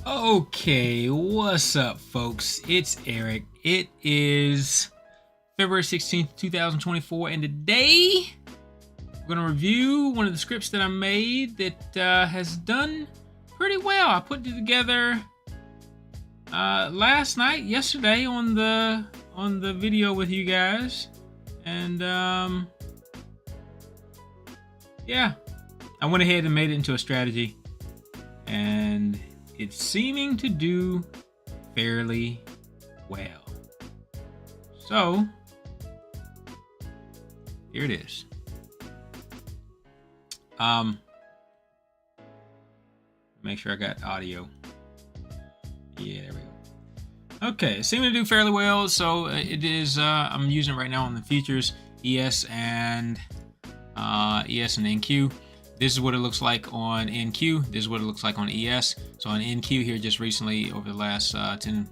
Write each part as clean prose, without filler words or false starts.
Okay, what's up, folks? It's Eric. It is February 16th, 2024, and today we're going to review one of the scripts that I made that has done pretty well. I put it together yesterday on the video with you guys, and yeah, I went ahead and made it into a strategy, and it's seeming to do fairly well. So here it is. Make sure I got audio. Yeah, there we go. Okay, it's seeming to do fairly well. So it is. I'm using it right now on the futures, ES and NQ. This is what it looks like on NQ. This is what it looks like on ES. So on NQ here, just recently over the last 5-10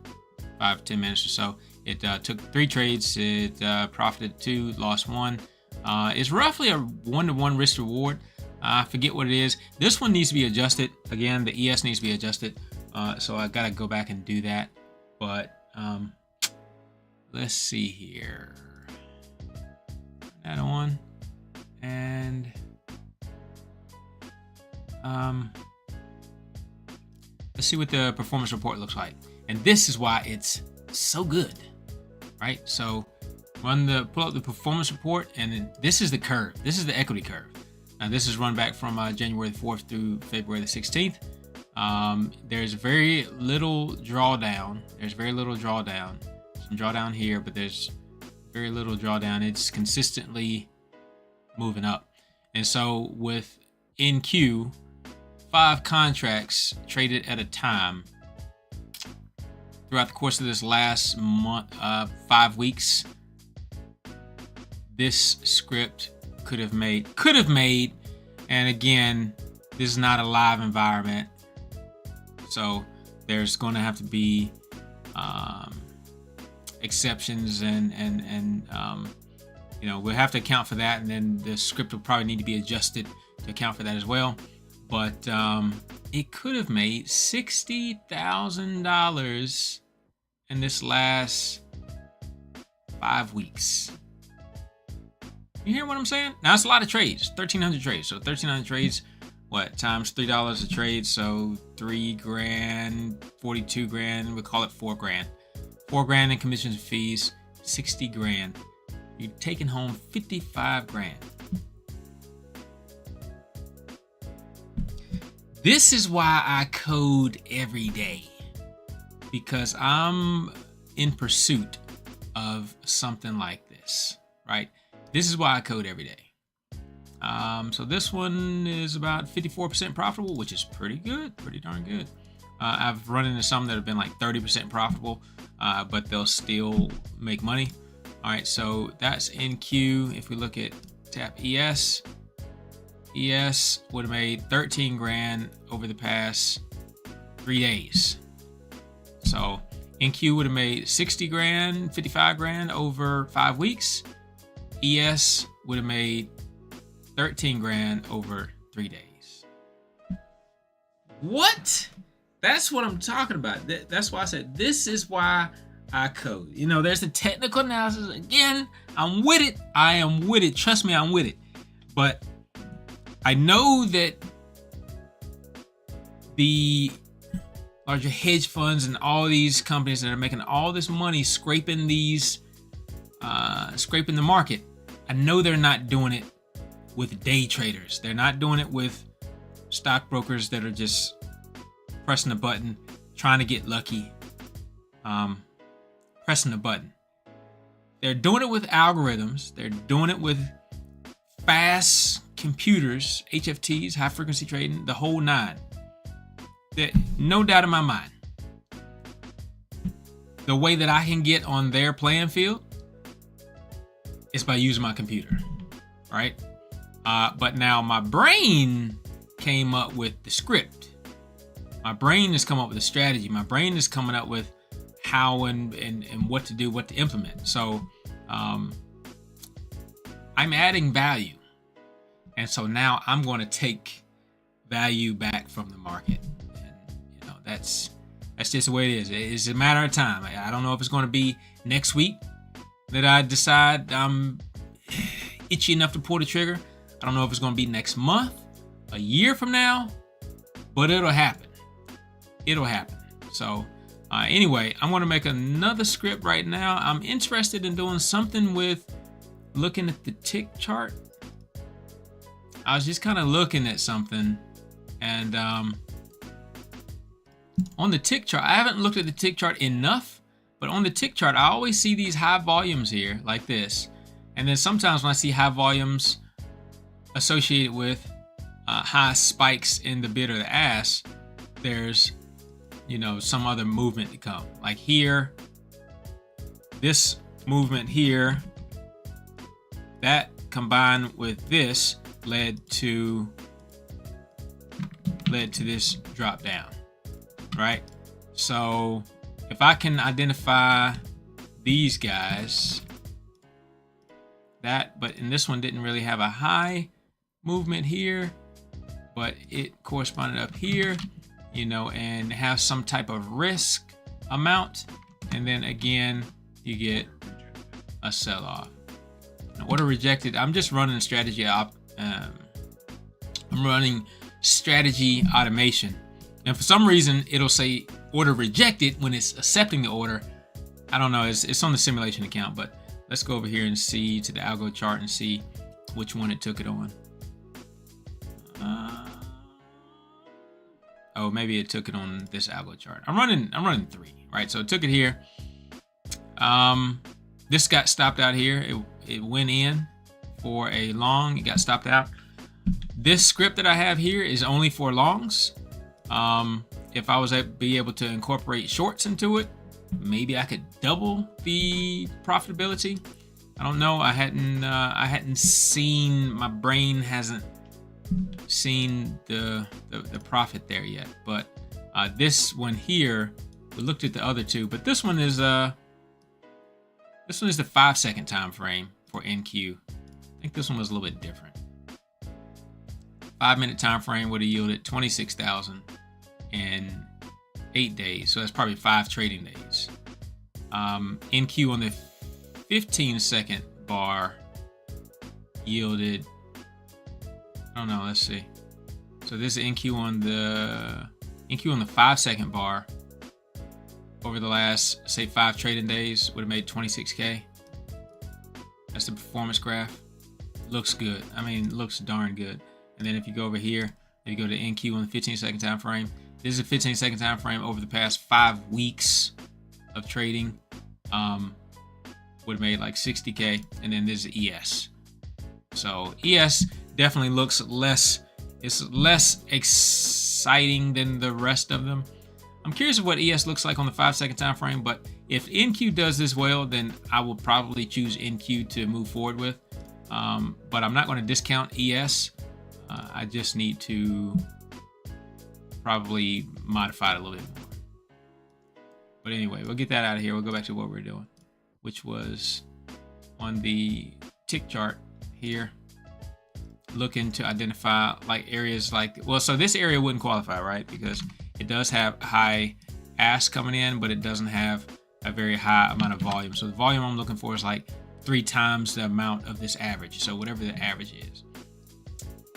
minutes or so, it took 3 trades. It profited 2, lost 1. It's roughly a 1-to-1 risk to reward. I forget what it is. This one needs to be adjusted. Again, the ES needs to be adjusted. So I gotta go back and do that. But let's see here. Add on and let's see what the performance report looks like. And this is why it's so good, right? So pull up the performance report, and then this is the curve. This is the equity curve. Now this is run back from January the 4th through February the 16th. There's very little drawdown. Some drawdown here, but there's very little drawdown. It's consistently moving up. And so with NQ, 5 contracts traded at a time throughout the course of this last month, 5 weeks, this script could have made, and again, this is not a live environment, so there's going to have to be exceptions, and we'll have to account for that, and then the script will probably need to be adjusted to account for that as well. But it could have made $60,000 in this last 5 weeks. You hear what I'm saying? Now it's a lot of trades, 1,300 trades. So 1,300 trades, what, times $3 a trade? So $3,000, 42 grand. We call it $4,000. $4,000 in commissions and fees, 60 grand. You're taking home 55 grand. This is why I code every day, because I'm in pursuit of something like this, right? This is why I code every day. So this one is about 54% profitable, which is pretty good, pretty darn good. I've run into some that have been like 30% profitable, but they'll still make money. All right, so that's NQ. If we look at tap ES would have made 13 grand over the past 3 days. So NQ would have made 60 grand, 55 grand over 5 weeks. ES would have made 13 grand over 3 days. What? That's what I'm talking about. That's why I said this is why I code. There's the technical analysis. Again, I'm with it. I am with it. Trust me, I'm with it. But I know that the larger hedge funds and all these companies that are making all this money scraping the market, I know they're not doing it with day traders. They're not doing it with stockbrokers that are just pressing the button, trying to get lucky, pressing the button. They're doing it with algorithms. They're doing it with fast computers, HFTs, high frequency trading, the whole nine. No doubt in my mind, the way that I can get on their playing field is by using my computer, right? But now my brain came up with the script. My brain has come up with a strategy. My brain is coming up with how and what to do, what to implement. So I'm adding value. And so now I'm going to take value back from the market. And that's That's just the way it is. It's a matter of time. I don't know if it's going to be next week that I decide I'm itchy enough to pull the trigger. I don't know if it's going to be next month, a year from now, but it'll happen. It'll happen. So anyway, I'm going to make another script right now. I'm interested in doing something with looking at the tick chart. I was just kind of looking at something, and on the tick chart, I haven't looked at the tick chart enough, but on the tick chart, I always see these high volumes here like this. And then sometimes when I see high volumes associated with high spikes in the bid or the ask, there's, you know, some other movement to come. Like here, this movement here, that combined with this led to this drop down, right? So if I can identify these guys, but in this one didn't really have a high movement here, but it corresponded up here, you know, and have some type of risk amount, and then again you get a sell-off. Order rejected. I'm just running strategy I'm running strategy automation, and for some reason it'll say order rejected when it's accepting the order. I don't know. It's on the simulation account, but let's go over here and see to the algo chart and see which one it took it on. Oh, maybe it took it on this algo chart. I'm running 3, right? So it took it here. This got stopped out here. It went in for a long. It got stopped out. This script that I have here is only for longs. If I was to be able to incorporate shorts into it, maybe I could double the profitability. I don't know. I hadn't seen, my brain hasn't seen the profit there yet. But this one here, we looked at the other two, but this one is the 5-second time frame for NQ. I think this one was a little bit different. 5-minute time frame would have yielded 26,000 in 8 days, so that's probably 5 trading days. NQ on the 15-second bar yielded, I don't know, let's see. So this is NQ on the 5-second bar over the last, say, 5 trading days would have made 26K. That's the performance graph. Looks good. I mean, looks darn good. And then if you go over here, if you go to NQ on the 15-second time frame, this is a 15-second time frame over the past 5 weeks of trading. Would have made like 60K. And then this is ES. So ES definitely looks less, it's less exciting than the rest of them. I'm curious of what ES looks like on the 5-second time frame, but if NQ does this well, then I will probably choose NQ to move forward with. But I'm not going to discount ES. I just need to probably modify it a little bit more. But anyway, we'll get that out of here. We'll go back to what we're doing, which was on the tick chart here, looking to identify like areas like, well, so this area wouldn't qualify, right? Because it does have high ask coming in, but it doesn't have a very high amount of volume. So the volume I'm looking for is like 3 times the amount of this average. So whatever the average is.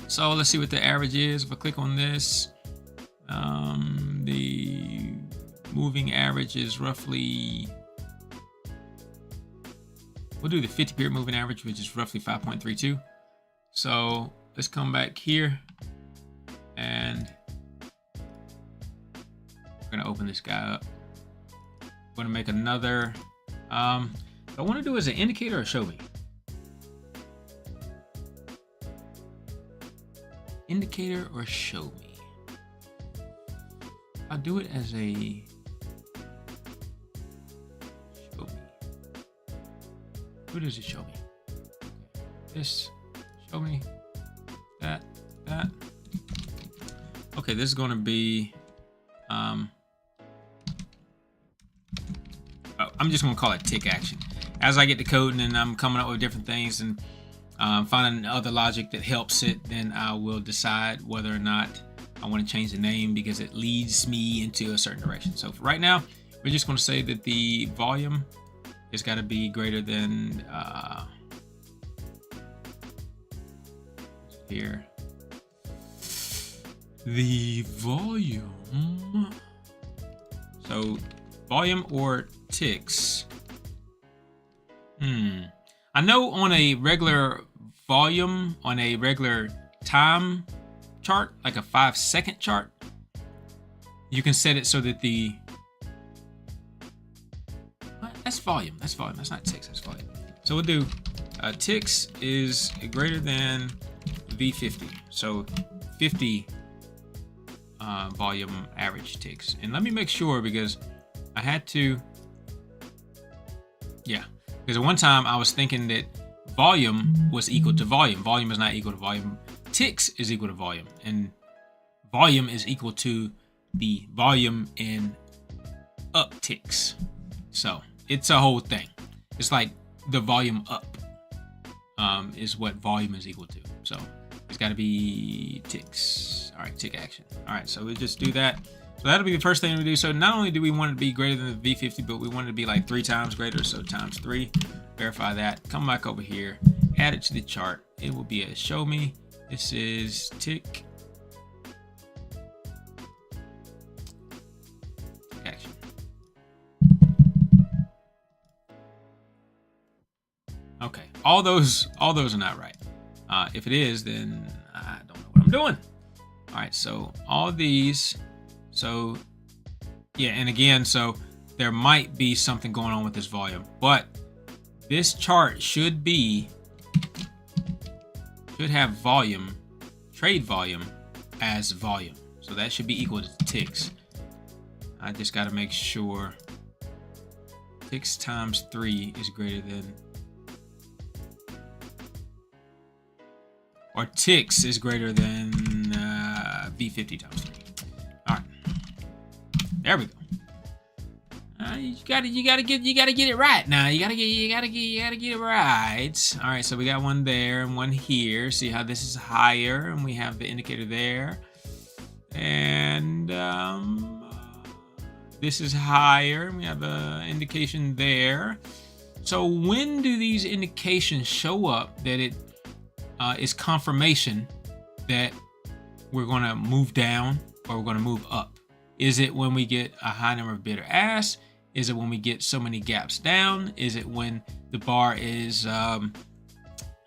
So let's see what the average is. If I click on this, the moving average is roughly, we'll do the 50-period moving average, which is roughly 5.32. So let's come back here and we're gonna open this guy up. I'm gonna make another, I want to do as an indicator or show me. Indicator or show me. I'll do it as a show me. Who does it show me? Okay. This, show me, that. Okay, this is going to be, I'm just going to call it tick action. As I get to coding and I'm coming up with different things and finding other logic that helps it, then I will decide whether or not I want to change the name because it leads me into a certain direction. So for right now, we're just going to say that the volume has got to be greater than here. The volume. So volume or ticks. I know on a regular volume, on a regular time chart, like a 5-second chart, you can set it so that the that's volume. That's volume. That's not ticks. That's volume. So we'll do ticks is greater than V50. So 50 volume average ticks. And let me make sure, because I had to, yeah, because at one time I was thinking that volume was equal to volume. Volume is not equal to volume. Ticks is equal to volume, and volume is equal to the volume in upticks. So it's a whole thing. It's like the volume up is what volume is equal to. So it's got to be ticks. All right, tick action. All right, so we'll just do that. So that'll be the first thing we do. So not only do we want it to be greater than the V50, but we want it to be like 3 times greater. So times 3. Verify that. Come back over here. Add it to the chart. It will be a show me. This is tick action. Okay, all those are not right. If it is, then I don't know what I'm doing. All right, so all these, so yeah, and again, so there might be something going on with this volume, but this chart should have volume, trade volume as volume. So that should be equal to ticks. I just got to make sure ticks times 3 is greater than, or ticks is greater than V50 times 3. All right, there we go. You gotta get it right now. You gotta get it right. All right, so we got one there and one here. See how this is higher, and we have the indicator there, and this is higher, and we have an indication there. So when do these indications show up that it is confirmation that we're going to move down or we're going to move up? Is it when we get a high number of bid or ask? Is it when we get so many gaps down? Is it when the bar is a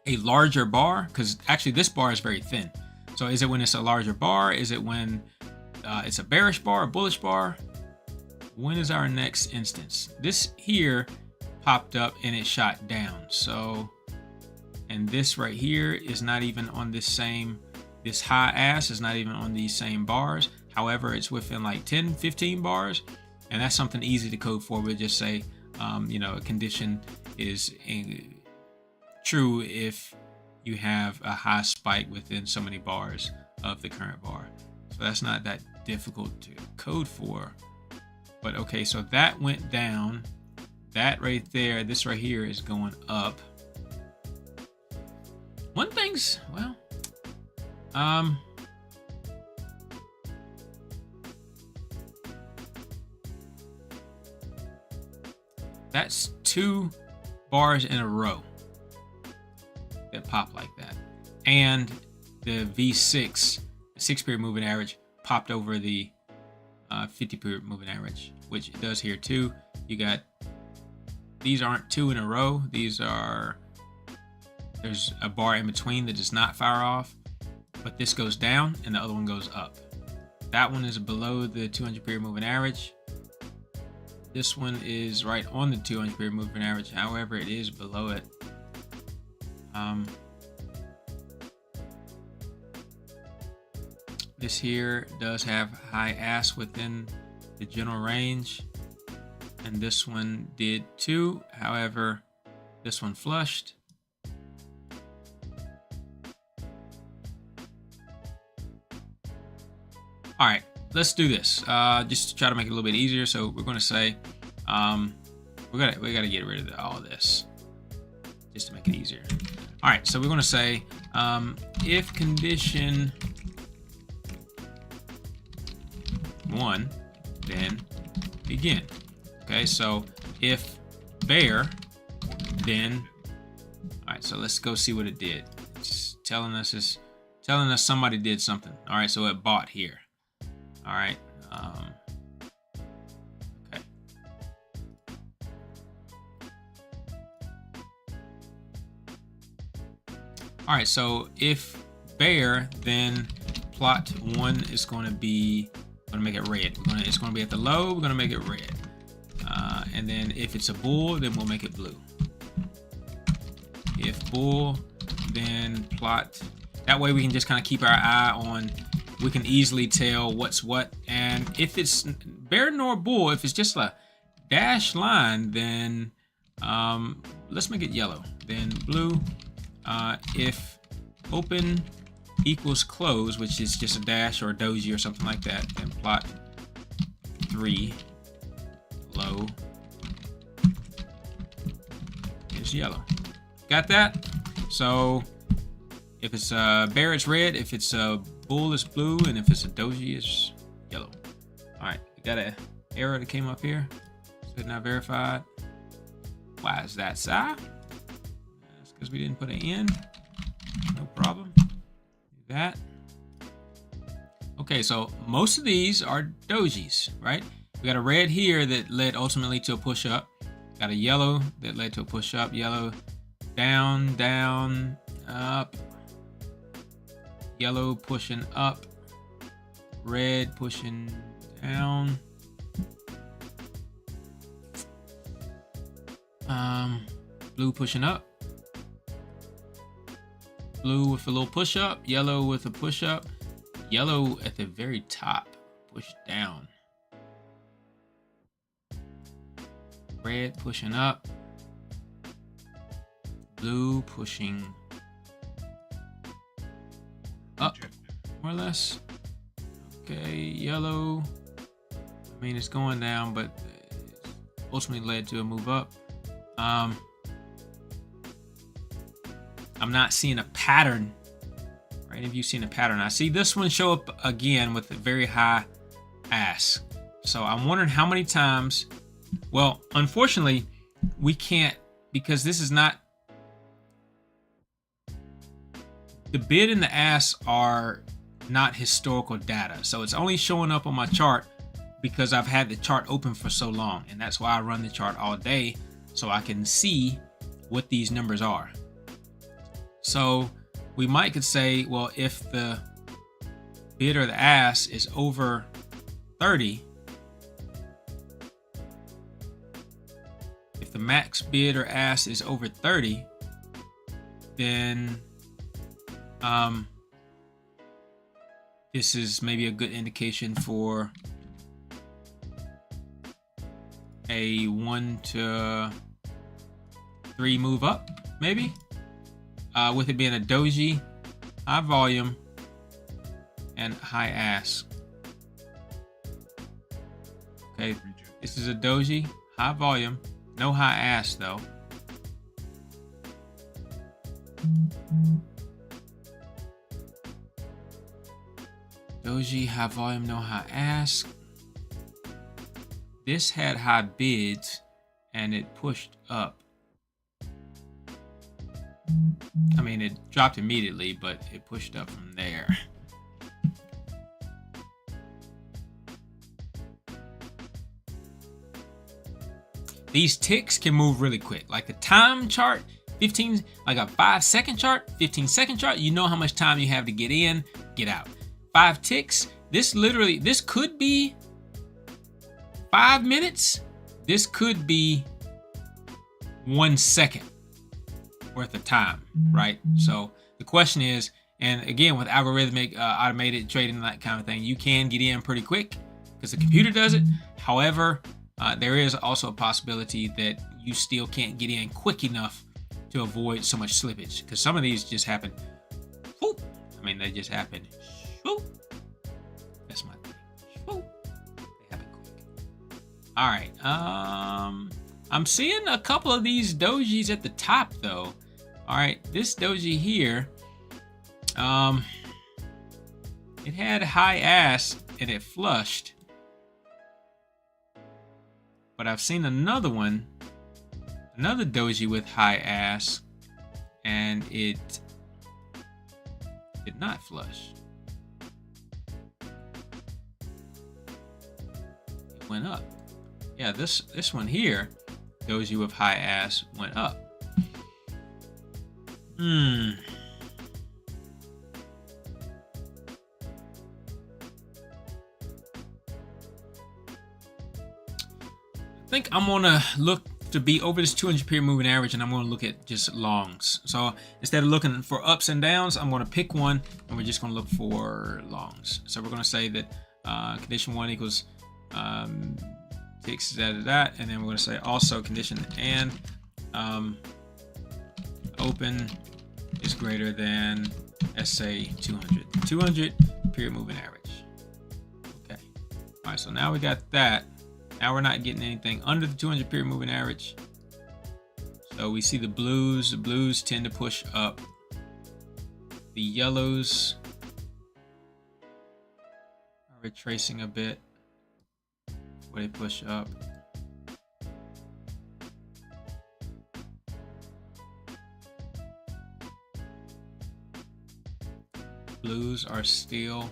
larger bar? Because actually this bar is very thin. So is it when it's a larger bar? Is it when it's a bearish bar, a bullish bar? When is our next instance? This here popped up and it shot down. So, and this right here is not even on this same, this high ask is not even on these same bars. However, it's within like 10, 15 bars. And that's something easy to code for. We'll just say, a condition is true if you have a high spike within so many bars of the current bar. So that's not that difficult to code for. But okay, so that went down. That right there, this right here is going up. One thing's, well, that's 2 bars in a row that pop like that. And the V6, the 6-period moving average, popped over the 50-period moving average, which it does here too. You got, these aren't 2 in a row. These are, there's a bar in between that does not fire off, but this goes down and the other one goes up. That one is below the 200-period moving average. This one is right on the 200-period moving average. However, it is below it. This here does have high ask within the general range, and this one did too. However, this one flushed. All right, let's do this just to try to make it a little bit easier. So we're going to say we got to get rid of all this just to make it easier. All right, so we're going to say if condition 1, then begin. Okay, so if bear, then, all right, so let's go see what it did. It's telling us somebody did something. All right, so it bought here. All right. Okay. All right, so if bear, then plot 1 is going to be, going to make it red. It's going to be at the low. We're going to make it red. And then if it's a bull, then we'll make it blue. If bull, then plot. That way we can just kind of keep our eye on, we can easily tell what's what. And if it's bear nor bull, if it's just a dashed line, then let's make it yellow. Then blue. If open equals close, which is just a dash or a doji or something like that, then plot 3 low is yellow. Got that? So if it's a bear, it's red. If it's a bull, it's blue. And if it's a doji, it's yellow. All right, we got an error that came up here. Said not verified. Why is that, Si? That's because we didn't put an N. No problem. Do that. Okay, so most of these are dojis, right? We got a red here that led ultimately to a push up. Got a yellow that led to a push up. Yellow, down, down, up. Yellow pushing up. Red pushing down. Blue pushing up. Blue with a little push up. Yellow with a push up. Yellow at the very top. Push down. Red pushing up. Blue pushing up, more or less. Okay, yellow. I mean, it's going down, but it's ultimately led to a move up. I'm not seeing a pattern. Right? If you've seen a pattern, I see this one show up again with a very high ask. So I'm wondering how many times. Well, unfortunately, we can't, because this is not. The bid and the ask are not historical data. So it's only showing up on my chart because I've had the chart open for so long. And that's why I run the chart all day, so I can see what these numbers are. So we might could say, well, if the bid or the ask is over 30, if the max bid or ask is over 30, then this is maybe a good indication for a 1 to 3 move up, maybe. With it being a doji, high volume, and high ask. Okay, this is a doji, high volume, no high ask though. Doji, high volume, no high ask. This had high bids and it pushed up. I mean, it dropped immediately, but it pushed up from there. These ticks can move really quick. Like the time chart, 15, like a 5-second chart, 15-second chart, you know how much time you have to get in, get out. 5 ticks, this could be 5 minutes. This could be 1 second worth of time, right? So the question is, and again, with algorithmic automated trading, that kind of thing, you can get in pretty quick because the computer does it. However, there is also a possibility that you still can't get in quick enough to avoid so much slippage, because some of these just happen. Whoop. I mean, they just happen. Whoop. That's my thing. Whoop. They happen quick. All right. I'm seeing a couple of these dojis at the top though. All right, this doji here, it had high ask and it flushed, But I've seen another one, another doji with high ask, and it did not flush. It went up. Yeah, this one here, doji with high ask, went up. I think I'm gonna look to be over this 200 period moving average, and I'm gonna look at just longs. So instead of looking for ups and downs, I'm gonna pick one, and we're just gonna look for longs. So we're gonna say that condition 1 equals ticks that, and then we're gonna say also condition and open is greater than SA 200 period moving average. Okay. All right. So now we got that. Now we're not getting anything under the 200 period moving average. So we see the blues. The blues tend to push up. The yellows are retracing a bit where they push up. Blues are still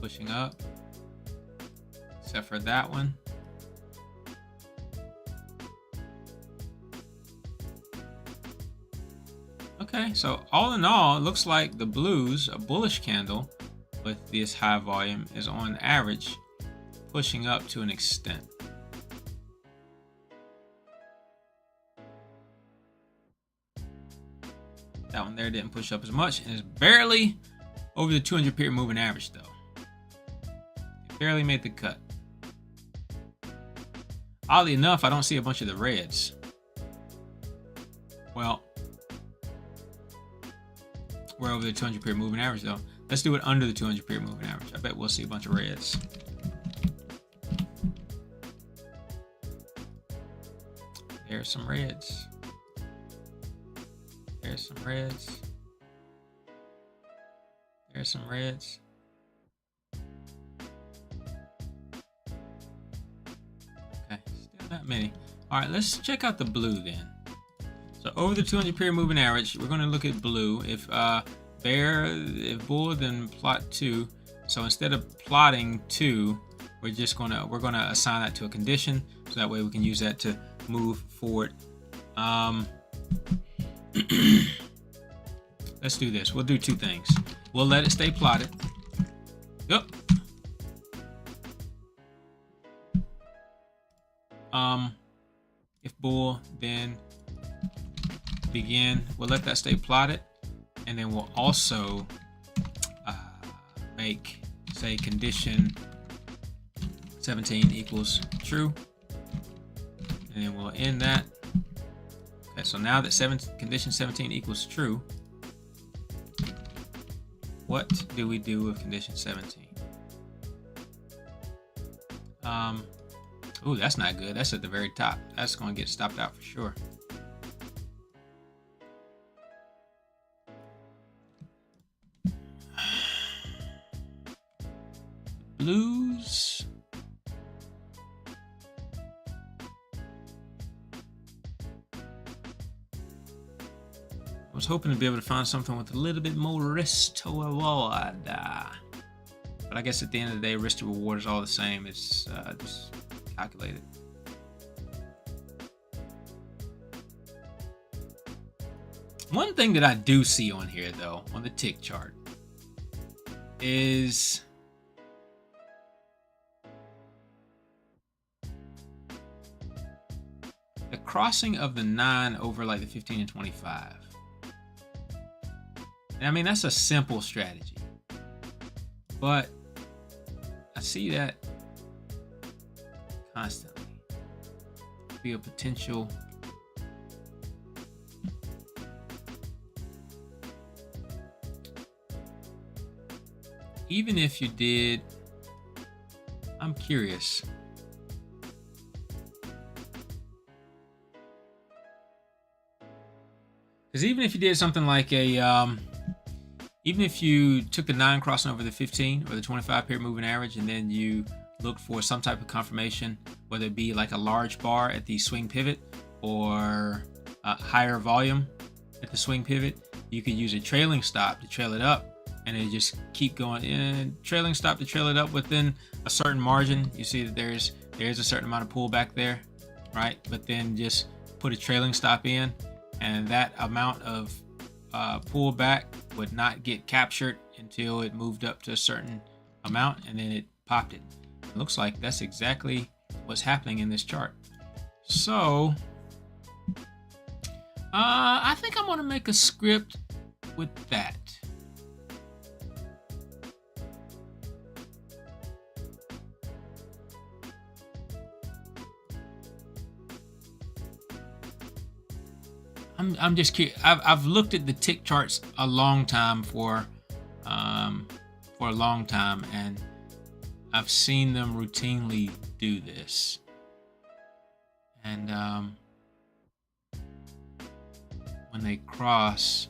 pushing up, except for that one. Okay, so all in all, it looks like the blues, a bullish candle with this high volume, is on average pushing up to an extent. That one there didn't push up as much, and is barely over the 200 period moving average though. It barely made the cut. Oddly enough, I don't see a bunch of the reds. Well, we're over the 200 period moving average though. Let's do it under the 200 period moving average. I bet we'll see a bunch of reds. There's some reds. There's some reds. There's some reds. Okay, still not many. All right, let's check out the blue then. So over the 200 period moving average, we're going to look at blue. If if bull, then plot 2. So instead of plotting 2, we're gonna assign that to a condition, so that way we can use that to move forward. Let's do this. We'll do 2 things. We'll let it stay plotted. Yep. If bull, then begin. We'll let that stay plotted, and then we'll also make, say, condition 17 equals true, and then we'll end that. Okay, so now that condition 17 equals true, what do we do with condition 17? Ooh, that's not good. That's at the very top. That's going to get stopped out for sure. Blues. I was hoping to be able to find something with a little bit more risk to reward. But I guess at the end of the day, risk to reward is all the same. It's just calculated. One thing that I do see on here, though, on the tick chart, is the crossing of the 9 over like the 15 and 25. And I mean, that's a simple strategy, but I see that constantly. Be a potential even if you did, I'm curious. Because even if you did something like a, even if you took the 9 crossing over the 15 or the 25 period moving average, and then you looked for some type of confirmation whether it be like a large bar at the swing pivot or a higher volume at the swing pivot, you could use a trailing stop to trail it up, and it just keep going in, trailing stop to trail it up within a certain margin. You see that there's a certain amount of pullback there, right? But then just put a trailing stop in, and that amount of pullback would not get captured until it moved up to a certain amount, and then it popped it. It looks like that's exactly what's happening in this chart. So I think I'm going to make a script with that. I'm just curious. I've looked at the tick charts a long time for a long time, and I've seen them routinely do this. And when they cross,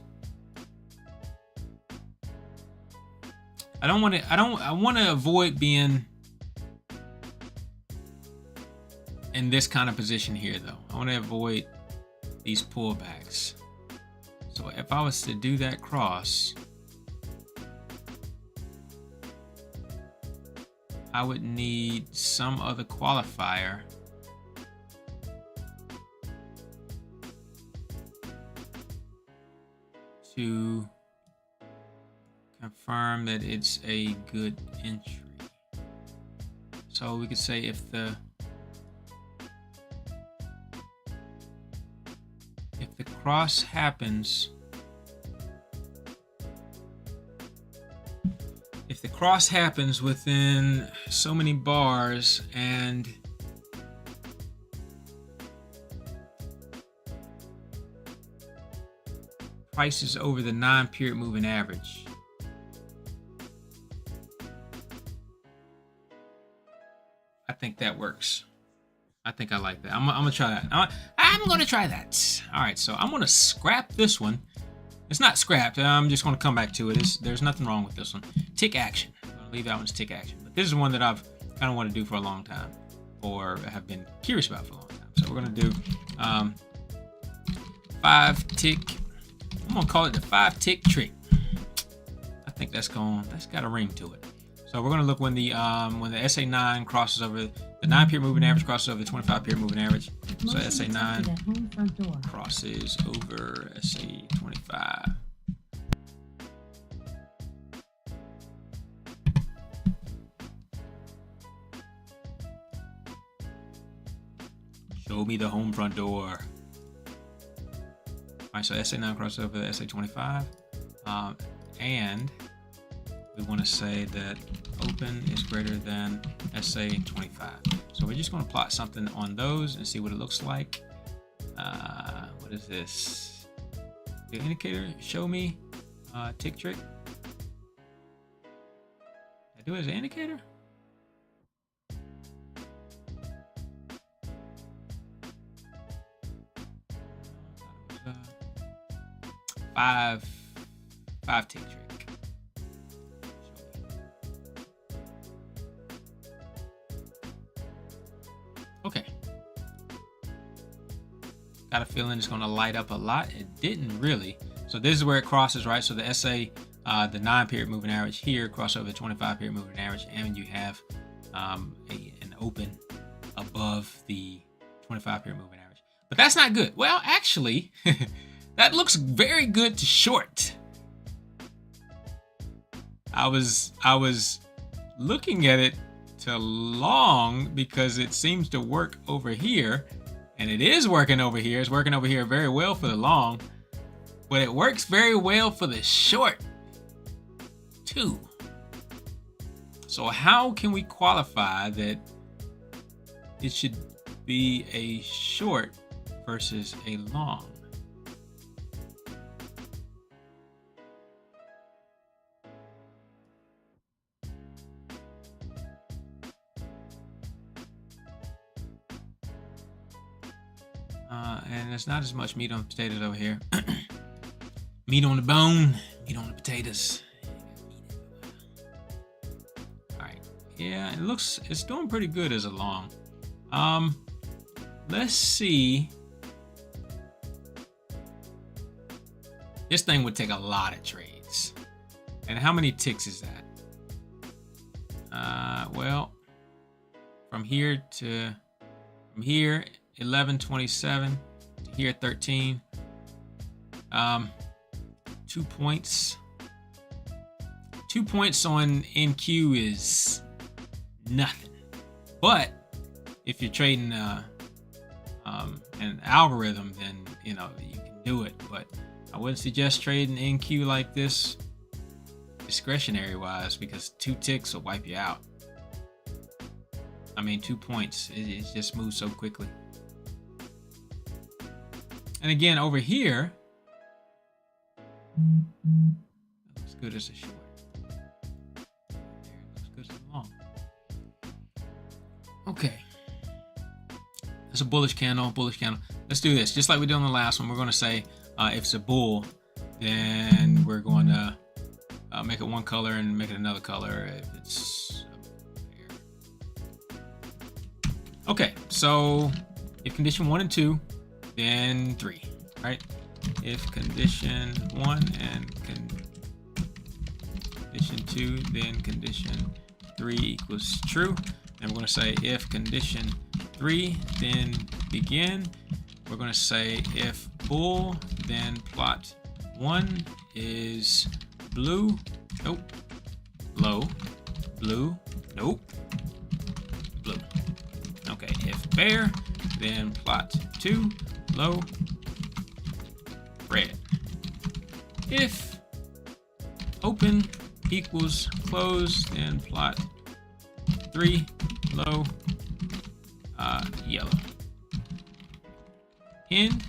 I want to avoid being in this kind of position here, though. I want to avoid these pullbacks. So if I was to do that cross, I would need some other qualifier to confirm that it's a good entry. So we could say if the cross happens, if the cross happens within so many bars and price is over the 9-period moving average, I think that works. I think I like that. I'm gonna try that. I'm gonna try that. All right, so I'm gonna scrap this one. It's not scrapped. I'm just gonna come back to it. There's nothing wrong with this one. Tick action. I'm gonna leave that one as tick action. But this is one that I've kind of wanted to do for a long time, or have been curious about for a long time. So we're gonna do 5 tick. I'm gonna call it the 5 tick trick. I think that's got a ring to it. So we're gonna look when the SA9 crosses over the 9-period moving average, crosses over the 25-period moving average. So SA9 crosses over SA25. Show me the home front door. All right, so SA9 crosses over the SA25, and we want to say that open is greater than SA25. So we're just going to plot something on those and see what it looks like. What is this? The indicator, show me tick trick. I do it as an indicator? Five tick trick. Okay. Got a feeling it's going to light up a lot. It didn't really. So this is where it crosses, right? So the SA, the 9-period moving average here, cross over the 25-period moving average, and you have an open above the 25-period moving average. But that's not good. Well, actually, that looks very good to short. I was looking at it to long because it seems to work over here, and it is working over here. It's working over here very well for the long, but it works very well for the short too. So how can we qualify that it should be a short versus a long? And there's not as much meat on the potatoes over here. Meat on the bone, meat on the potatoes. All right, yeah, it's doing pretty good as a long. Let's see. This thing would take a lot of trades. And how many ticks is that? Well, from here 1127 to here 13. 2 points. 2 points on NQ is nothing. But if you're trading an algorithm, then you know you can do it. But I wouldn't suggest trading NQ like this discretionary wise, because 2 ticks will wipe you out. I mean, 2 points, it just moves so quickly. And again, over here, looks good as a short. There, looks good as a long. Okay. That's a bullish candle, bullish candle. Let's do this. Just like we did on the last one, we're going to say if it's a bull, then we're going to make it one color and make it another color if it's a bear. Okay, so if condition 1 and 2, then 3, right? If condition 1 and condition 2, then condition 3 equals true. And we're going to say if condition 3, then begin. We're going to say if bull, then plot 1 is blue, nope, low, blue, nope, blue. Okay, if bear, then plot 2, low, red. If open equals close, then plot 3, low, yellow. End,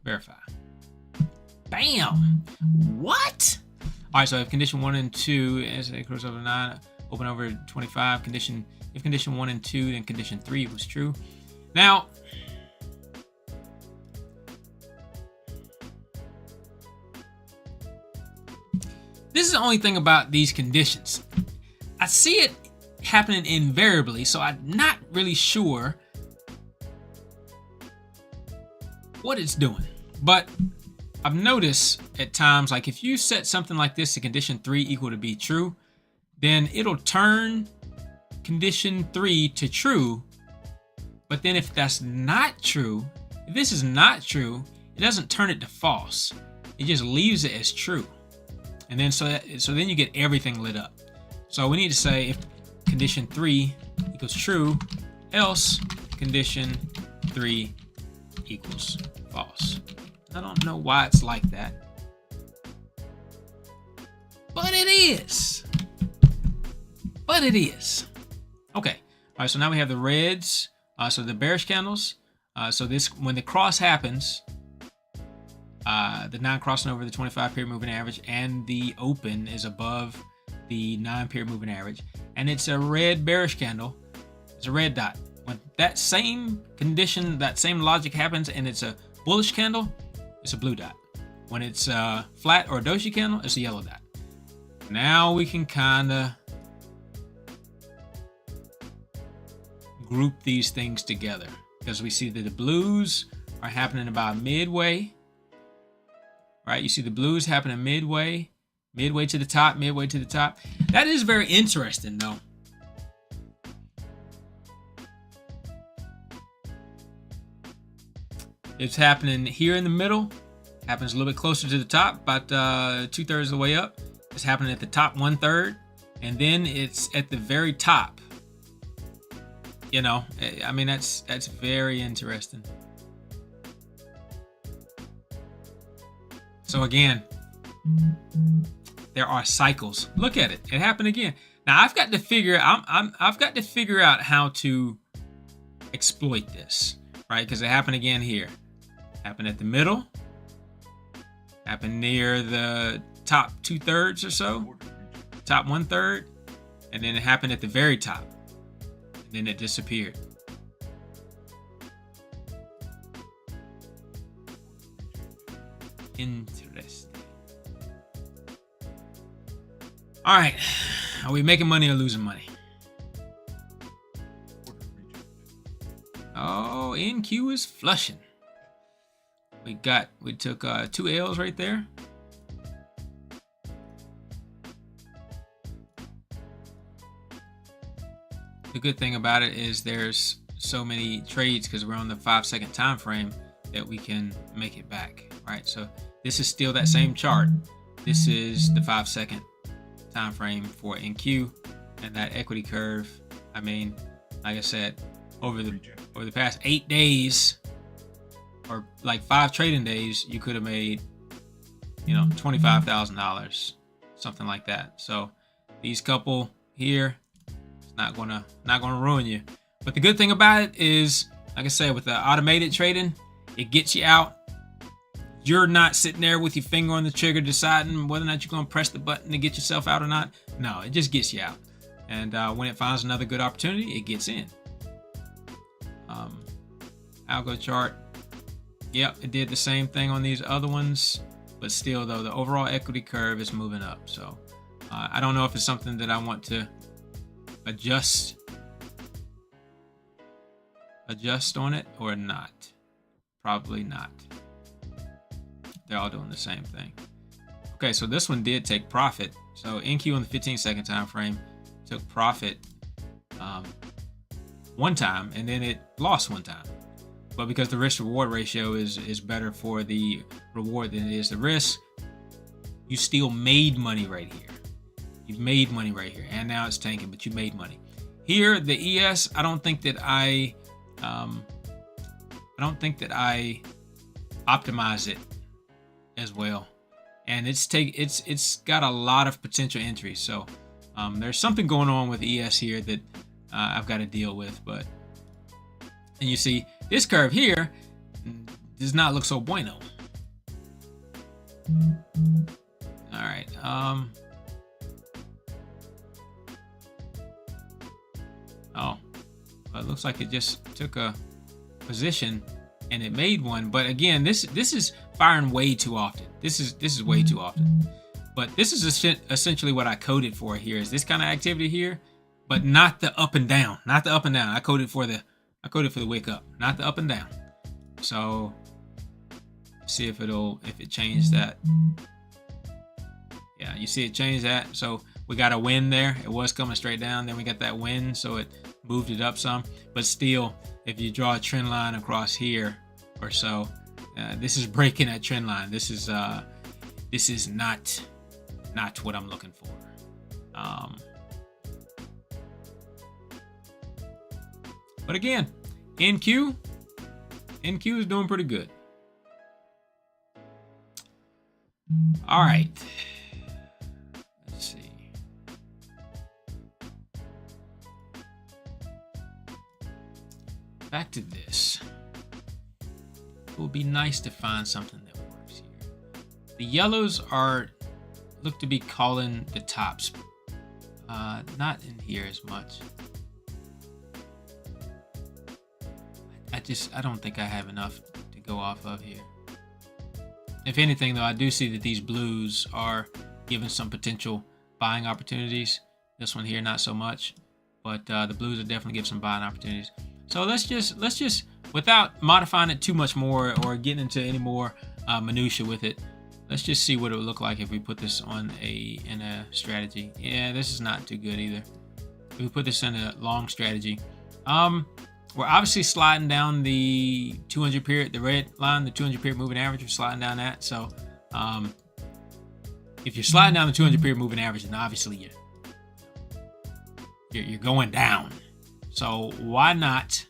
verify. Bam! What? All right, so if condition 1 and 2 as a cross over 9, open over 25, if condition 1 and 2, then condition 3 was true. Now, this is the only thing about these conditions. I see it happening invariably, so I'm not really sure what it's doing. But I've noticed at times, like if you set something like this to condition 3 equal to be true, then it'll turn condition 3 to true. But then if that's not true, if this is not true, it doesn't turn it to false. It just leaves it as true. And then so then you get everything lit up. So we need to say if condition 3 equals true, else condition 3 equals false. I don't know why it's like that, but it is. But it is. Okay. All right. So now we have the reds. So the bearish candles. So this, when the cross happens, the 9 crossing over the 25 period moving average, and the open is above the 9 period moving average, and it's a red bearish candle. It's a red dot. When that same condition, that same logic happens, and it's a bullish candle, it's a blue dot. When it's a flat or a doji candle, it's a yellow dot. Now we can kind of group these things together, because we see that the blues are happening about midway. Right, you see the blues happening midway to the top, midway to the top. That is very interesting, though. It's happening here in the middle. Happens a little bit closer to the top, about 2/3 of the way up. It's happening at the top 1/3, and then it's at the very top. You know, I mean, that's very interesting. So again, there are cycles. Look at it. It happened again. Now I've got to figure. I've got to figure out how to exploit this, right? Because it happened again here. Happened at the middle. Happened near the top 2/3 or so. Top 1/3, and then it happened at the very top. And then it disappeared. Interesting. All right, are we making money or losing money? Oh, NQ is flushing. We took 2 L's right there. The good thing about it is there's so many trades because we're on the 5-second time frame that we can make it back, right? So this is still that same chart. This is the 5-second time frame for NQ, and that equity curve. I mean, like I said, over the past 8 days, or like 5 trading days, you could have made, $25,000, something like that. So these couple here, it's not gonna ruin you. But the good thing about it is, like I said, with the automated trading, it gets you out. You're not sitting there with your finger on the trigger deciding whether or not you're gonna press the button to get yourself out or not. No, it just gets you out. And when it finds another good opportunity, it gets in. Algo chart. Yep, it did the same thing on these other ones, but still though, the overall equity curve is moving up. So I don't know if it's something that I want to adjust on it or not. Probably not. They're all doing the same thing. Okay, so this one did take profit. So NQ on the 15-second time frame took profit one time, and then it lost one time. But because the risk reward ratio is better for the reward than it is the risk, you still made money right here. You've made money right here, and now it's tanking, but you made money. Here, the ES, I don't think that I optimize it as well, and it's got a lot of potential entries. So there's something going on with ES here that I've got to deal with. And you see this curve here does not look so bueno. All right. Oh, well, it looks like it just took a position and it made one. But again, this is firing way too often. This is way too often. But this is essentially what I coded for here, is this kind of activity here, but not the up and down. Not the up and down. I coded for the wick up, not the up and down. So see if it changed that. Yeah, you see it changed that. So we got a win there. It was coming straight down. Then we got that win, so it moved it up some. But still, if you draw a trend line across here or so, this is breaking that trend line. This is not what I'm looking for. But again, NQ is doing pretty good. All right. Let's see. Back to this. It would be nice to find something that works here. The yellows look to be calling the tops. Not in here as much. I don't think I have enough to go off of here. If anything, though, I do see that these blues are giving some potential buying opportunities. This one here, not so much, but the blues are definitely giving some buying opportunities. So let's just without modifying it too much more or getting into any more minutia with it, let's just see what it would look like if we put this in a strategy. Yeah, this is not too good either. If we put this in a long strategy, we're obviously sliding down the 200 period, the red line, the 200 period moving average. We're sliding down that. So if you're sliding down the 200 period moving average, then obviously you're going down. So why not?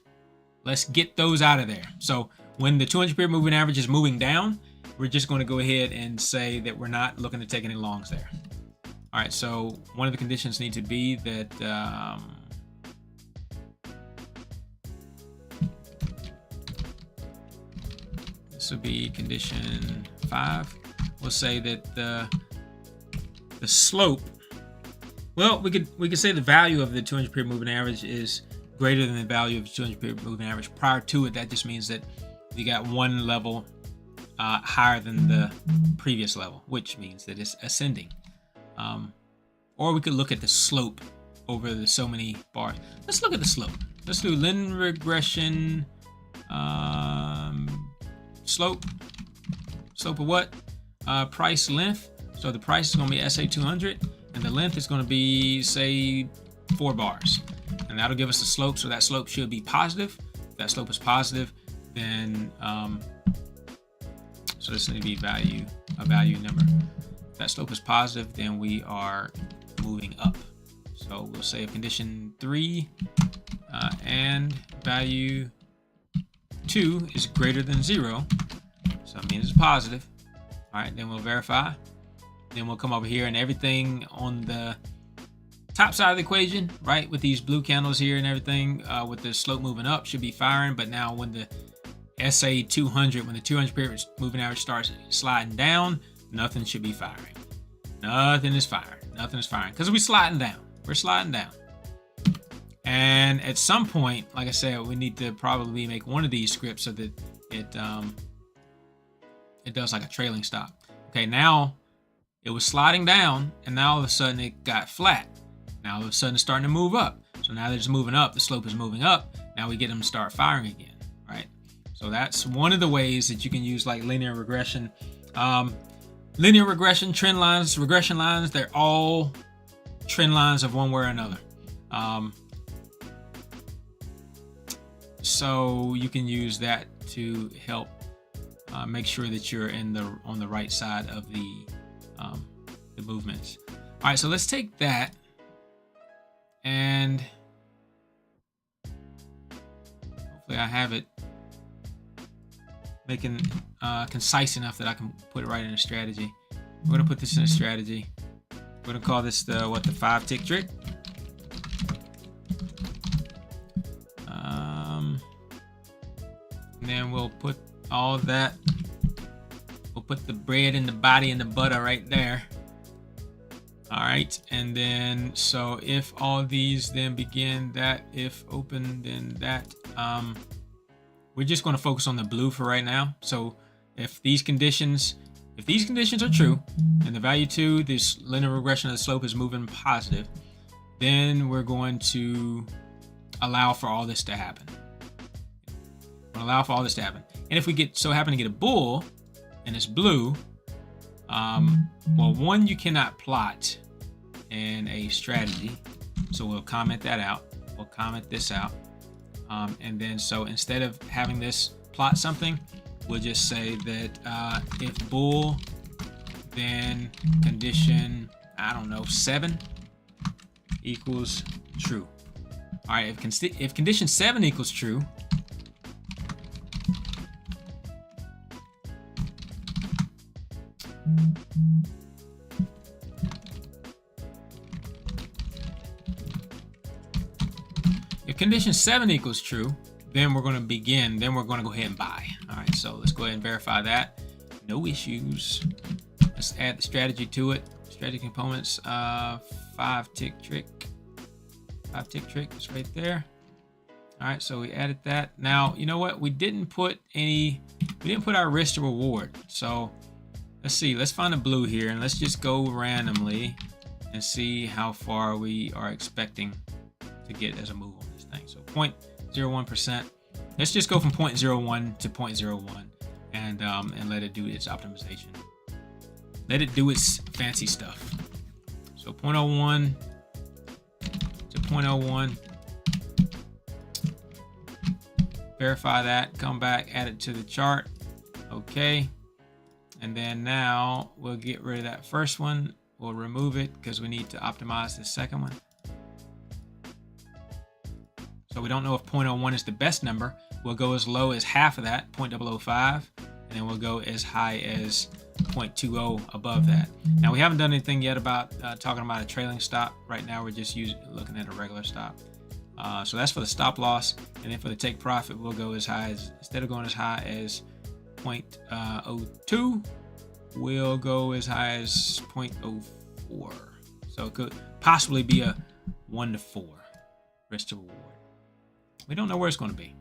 Let's get those out of there. So when the 200 period moving average is moving down, we're just going to go ahead and say that we're not looking to take any longs there. All right. So one of the conditions need to be that. This will be condition 5. We'll say that the slope. Well, we could say the value of the 200 period moving average is greater than the value of the 200 period moving average prior to it. That just means that you got one level higher than the previous level, which means that it's ascending. Or we could look at the slope over the so many bars. Let's look at the slope. Let's do linear regression Slope of what? Price length. So the price is going to be SA200, and the length is going to be, say, 4 bars. And that'll give us the slope, so that slope should be positive. If that slope is positive, then, so this needs to be a value number. If that slope is positive, then we are moving up. So we'll say if condition 3 and value 2 is greater than 0, so it means it's positive. All right, then we'll verify. Then we'll come over here, and everything on the top side of the equation, right, with these blue candles here and everything, with the slope moving up, should be firing. But now when the SA200, when the 200 period moving average starts sliding down, nothing should be firing. Nothing is firing. Nothing is firing because we're sliding down. We're sliding down. And at some point, like I said, we need to probably make one of these scripts so that it does like a trailing stop. Okay, now it was sliding down, and now all of a sudden it got flat. Now all of a sudden it's starting to move up. So now they're just moving up. The slope is moving up. Now we get them to start firing again, right? So that's one of the ways that you can use like linear regression. Linear regression, trend lines, regression lines, they're all trend lines of one way or another. So you can use that to help make sure that you're on the right side of the movements. All right, so let's take that and hopefully I have it making concise enough that I can put it right in a strategy. We're gonna put this in a strategy. We're gonna call this the 5-tick trick. And then we'll put all that. We'll put the bread and the body and the butter right there. All right, and then so if all these then begin that, if open then that. We're just going to focus on the blue for right now. So if these conditions are true, and the value 2, this linear regression of the slope is moving positive, then we're going to allow for all this to happen. And if we happen to get a bull and it's blue, well, one, you cannot plot in a strategy, so we'll comment that out. We'll comment this out, and then so instead of having this plot something, we'll just say that if bull, then condition 7 equals true. All right, if condition 7 equals true, condition 7 equals true, then we're going to begin. Then we're going to go ahead and buy. All right, so let's go ahead and verify that. No issues. Let's add the strategy to it. Strategy components, 5-tick trick. 5-tick trick is right there. All right, so we added that. Now, you know what? We didn't put our risk to reward. So let's see. Let's find a blue here, and let's just go randomly and see how far we are expecting to get as a move on this thing. So 0.01%. Let's just go from 0.01 to 0.01 and let it do its optimization. Let it do its fancy stuff. So 0.01 to 0.01. Verify that, come back, add it to the chart. Okay. And then now we'll get rid of that first one. We'll remove it because we need to optimize the second one. So we don't know if 0.01 is the best number. We'll go as low as half of that, 0.005, and then we'll go as high as 0.20 above that. Now we haven't done anything yet about talking about a trailing stop. Right now we're just looking at a regular stop. So that's for the stop loss, and then for the take profit, we'll go as high as, instead of going as high as 0.02, we'll go as high as 0.04. So it could possibly be a 1 to 4 risk to reward. We don't know where it's going to be.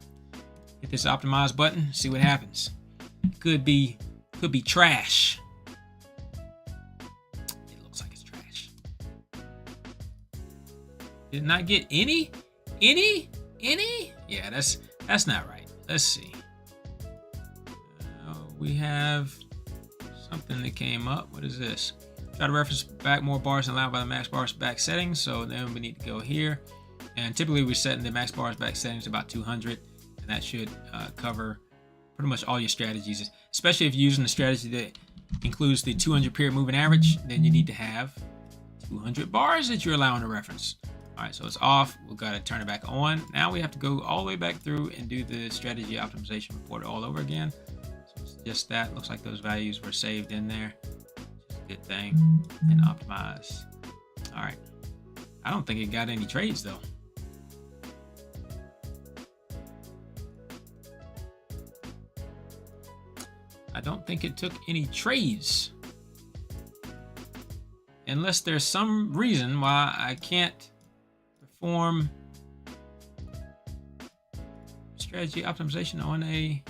Hit this optimize button, see what happens. Could be trash. It looks like it's trash. Did not get any? Yeah, that's not right. let's see. We have something that came up. What is this? Try to reference back more bars than allowed by the max bars back settings. So then we need to go here. And typically we're setting the max bars back settings to about 200. And that should cover pretty much all your strategies. Especially if you're using a strategy that includes the 200 period moving average, then you need to have 200 bars that you're allowing to reference. All right, so it's off. We've got to turn it back on. Now we have to go all the way back through and do the strategy optimization report all over again. So it's just that. Looks like those values were saved in there. Good thing. And optimize. All right. I don't think it got any trades though. I don't think it took any trades. Unless there's some reason why I can't perform strategy optimization on a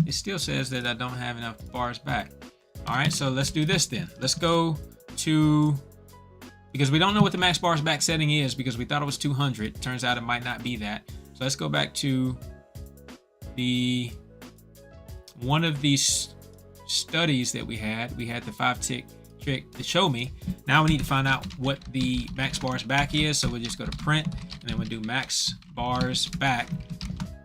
it still says that I don't have enough bars back. All right, so let's do this then. Let's go to, because we don't know what the max bars back setting is because we thought it was 200. Turns out it might not be that. So let's go back to the one of these studies that we had. We had the 5-tick trick to show me. Now we need to find out what the max bars back is. So we'll just go to print and then we'll do max bars back.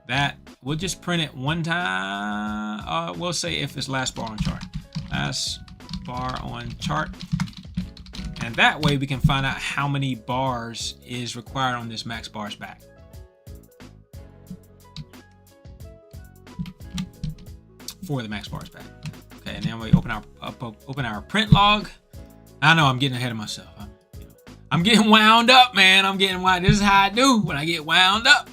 That we'll just print it one time. We'll say if it's last bar on chart. Last bar on chart. And that way we can find out how many bars is required on this max bars back. For the max bars back. Okay, and then we open our print log. I know I'm getting ahead of myself. I'm getting wound up, man. I'm getting wound. This is how I do when I get wound up.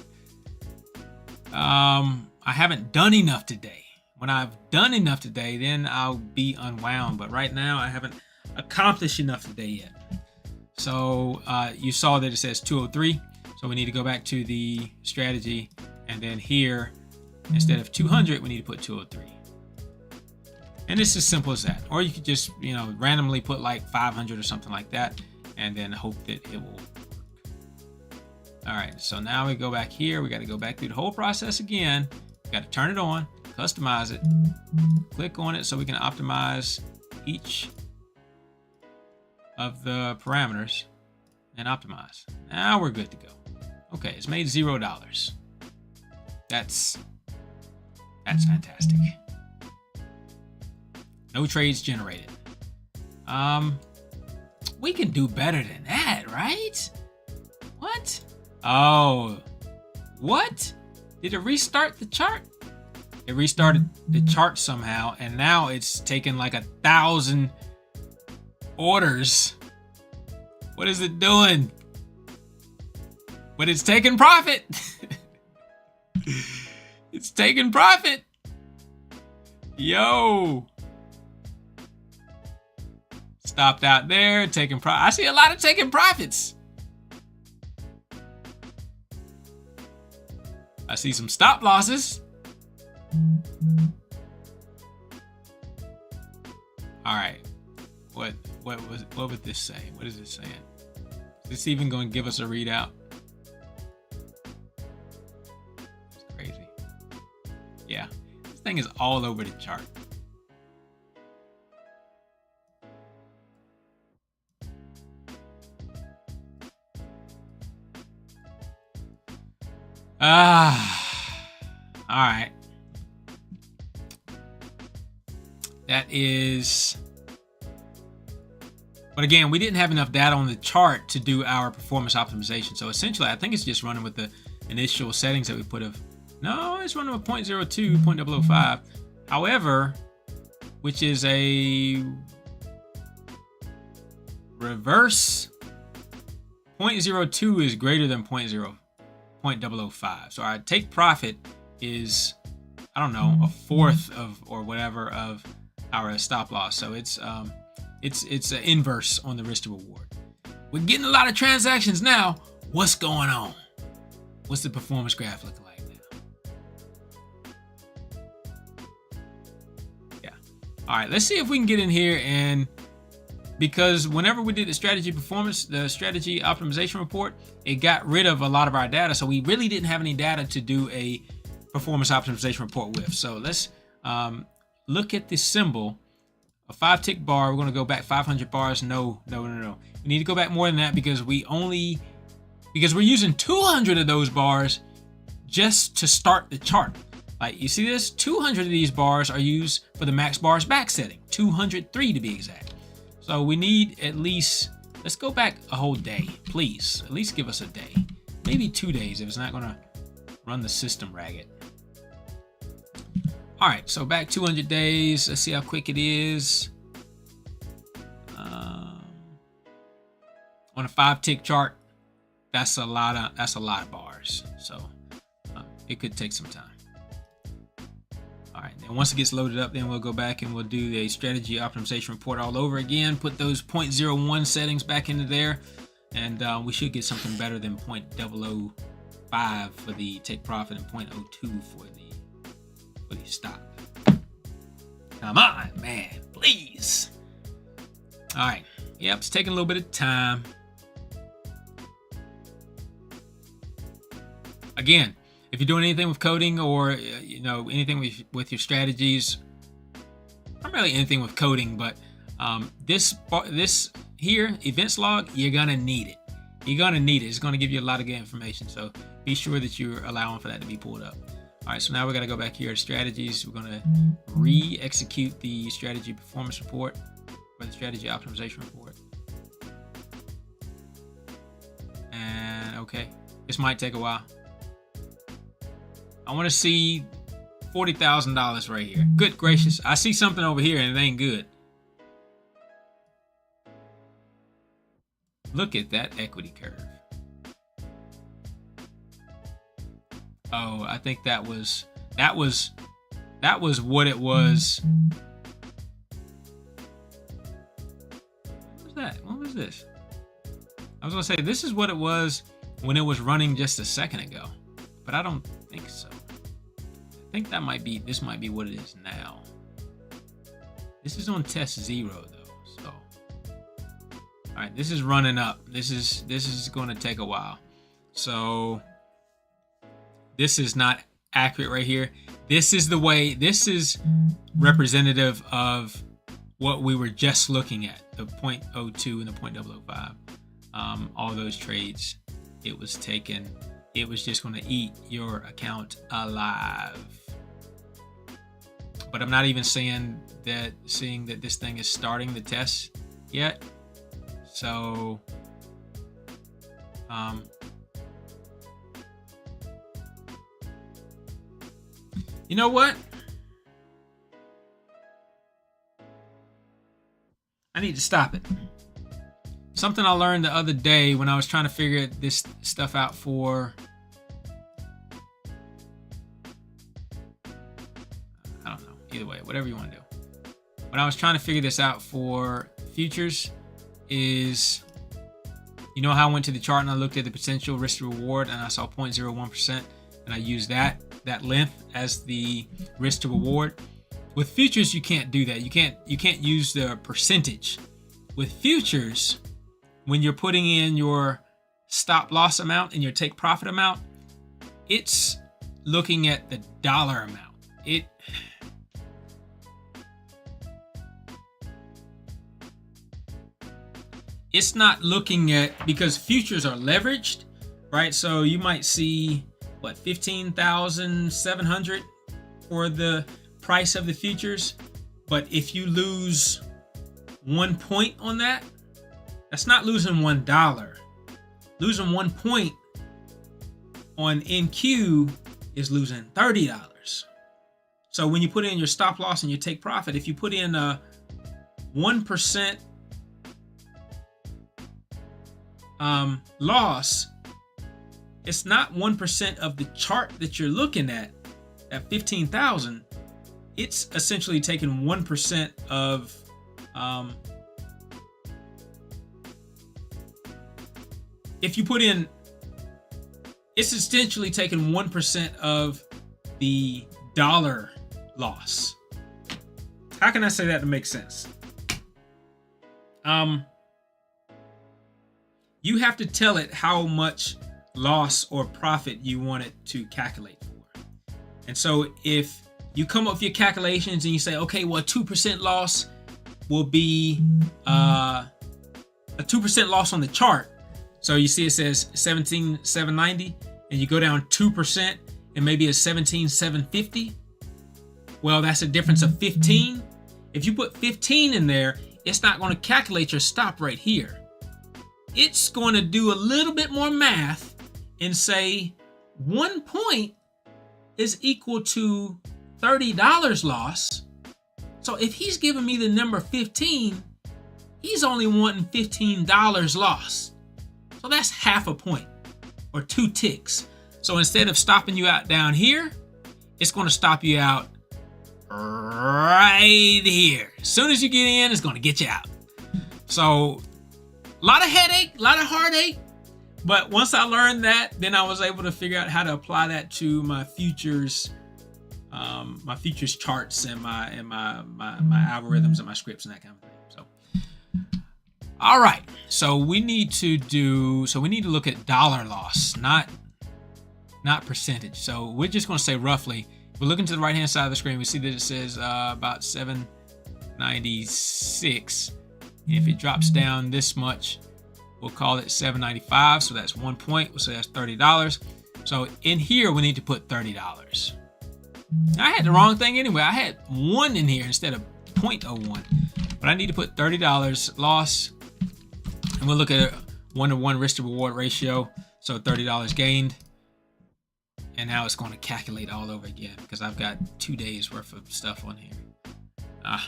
I haven't done enough today. When I've done enough today, then I'll be unwound. But right now, I haven't accomplished enough today yet. So you saw that it says 203. So we need to go back to the strategy. And then here, instead of 200, we need to put 203. And it's as simple as that. Or you could just, randomly put like 500 or something like that. And then hope that it will. All right, so now we go back here. We got to go back through the whole process again. Got to turn it on, customize it, click on it so we can optimize each of the parameters and optimize. Now we're good to go. Okay, it's made $0. That's fantastic. No trades generated. We can do better than that, right? What? Oh, what? Did it restart the chart? It restarted the chart somehow, and now it's taken like 1,000 orders. What is it doing? But it's taking profit. It's taking profit. Yo. Stopped out there, taking profit. I see a lot of taking profits. I see some stop losses. All right. What would this say? What is it saying? Is this even going to give us a readout? It's crazy. Yeah. This thing is all over the chart. All right. That is, but again, we didn't have enough data on the chart to do our performance optimization. So essentially, I think it's just running with the initial settings that we put of, no, it's running with 0.02, 0.005. However, which is a reverse 0.02 is greater than 0.005. So our take profit is, I don't know, a fourth of or whatever of our stop loss. So it's an inverse on the risk to reward. We're getting a lot of transactions now. What's going on? What's the performance graph looking like now? Yeah. All right, let's see if we can get in here and because whenever we did the strategy optimization report, it got rid of a lot of our data. So we really didn't have any data to do a performance optimization report with. So let's look at this symbol, a 5-tick bar. We're going to go back 500 bars. No. We need to go back more than that because we're using 200 of those bars just to start the chart. Like, you see this? 200 of these bars are used for the max bars back setting, 203 to be exact. So we need at least, let's go back a whole day, please. At least give us a day, maybe 2 days if it's not going to run the system ragged. All right, so back 200 days. Let's see how quick it is. On a 5-tick chart, that's a lot of bars. So it could take some time. All right, then once it gets loaded up, then we'll go back and we'll do a strategy optimization report all over again. Put those 0.01 settings back into there, and we should get something better than 0.005 for the take profit and 0.02 for the stop. Come on, man, please. All right, yep, it's taking a little bit of time. Again, if you're doing anything with coding or anything with your strategies, primarily anything with coding, but this here, events log, you're gonna need it. It's gonna give you a lot of good information. So be sure that you're allowing for that to be pulled up. All right, so now we gotta go back here to strategies. We're gonna re-execute the strategy performance report or the strategy optimization report. And okay, this might take a while. I want to see $40,000 right here. Good gracious. I see something over here and it ain't good. Look at that equity curve. Oh, I think that was what it was. What was that? What was this? I was gonna say this is what it was when it was running just a second ago, but I don't think so. I think this might be what it is now. This is on test 0 though, so. All right, this is running up. This is going to take a while. So this is not accurate right here. This is representative of what we were just looking at, the 0.02 and the 0.005. All those trades, it was just going to eat your account alive. But I'm not even seeing that this thing is starting the test yet. So you know what? I need to stop it. Something I learned the other day when I was trying to figure this stuff out for, I don't know, either way, whatever you want to do. When I was trying to figure this out for futures is, you know how I went to the chart and I looked at the potential risk to reward and I saw 0.01% and I used that length as the risk to reward. With futures, you can't do that. You can't use the percentage. With futures, when you're putting in your stop loss amount and your take profit amount, it's looking at the dollar amount. It's not looking at, because futures are leveraged, right? So you might see what, 15,700 for the price of the futures, but if you lose 1 point on that, that's not losing $1. Losing 1 point on NQ is losing $30. So when you put in your stop loss and your take profit, if you put in a 1% loss, it's not 1% of the chart that you're looking at 15,000. It's essentially taking 1% of if you put in, it's essentially taking 1% of the dollar loss. How can I say that to make sense? you have to tell it how much loss or profit you want it to calculate for. And so if you come up with your calculations and you say, okay, well, 2% loss will be a 2% loss on the chart. So you see it says 17,790 and you go down 2% and maybe it's 17,750. Well, that's a difference of 15. If you put 15 in there, it's not going to calculate your stop right here. It's going to do a little bit more math and say 1 point is equal to $30 loss. So if he's giving me the number 15, he's only wanting $15 loss. So that's half a point or 2 ticks. So instead of stopping you out down here, it's going to stop you out right here. As soon as you get in, it's going to get you out. So a lot of headache, a lot of heartache. But once I learned that, then I was able to figure out how to apply that to my futures charts and my algorithms and my scripts and that kind of thing. So, all right. So we need to look at dollar loss, not percentage. So we're just going to say roughly. If we look into the right hand side of the screen, we see that it says about 796. And if it drops down this much, we'll call it 795. So that's 1 point. So that's $30. So in here, we need to put $30. I had the wrong thing anyway. I had 1 in here instead of 0.01. But I need to put $30 loss. And we'll look at a 1-to-1 risk to reward ratio. So $30 gained. And now it's going to calculate all over again because I've got 2 days worth of stuff on here. All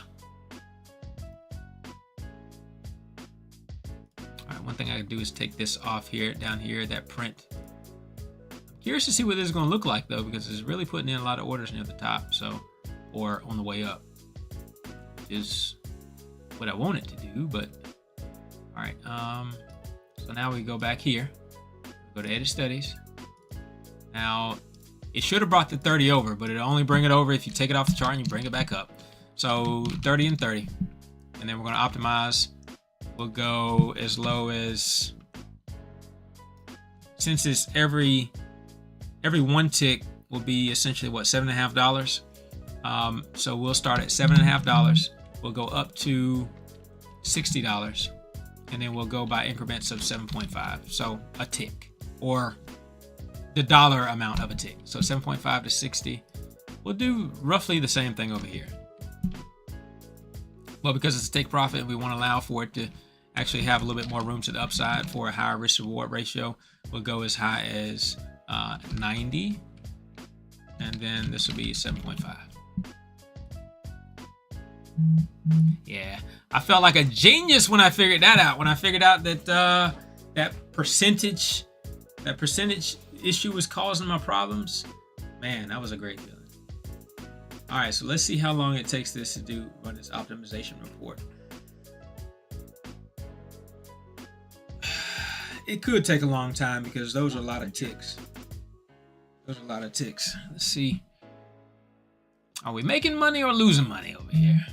right, one thing I can do is take this off here, down here, that print. I'm curious to see what this is going to look like though, because it's really putting in a lot of orders near the top, so, or on the way up, is what I want it to do. But all right, so now we go back here, go to Edit Studies. Now, it should have brought the 30 over, but it'll only bring it over if you take it off the chart and you bring it back up. So 30 and 30. And then we're going to optimize. We'll go as low as, since it's every 1 tick will be essentially what, $7.50. So we'll start at $7.50. We'll go up to $60. And then we'll go by increments of 7.5. So a tick, or the dollar amount of a tick. So 7.5 to 60. We'll do roughly the same thing over here. But because it's a take profit and we want to allow for it to actually have a little bit more room to the upside for a higher risk reward ratio, we'll go as high as 90. And then this will be 7.5. Yeah, I felt like a genius when I figured that out. When I figured out that that percentage issue was causing my problems, man, that was a great feeling. All right, so let's see how long it takes this to run this optimization report. It could take a long time because those are a lot of ticks. Let's see. Are we making money or losing money over here?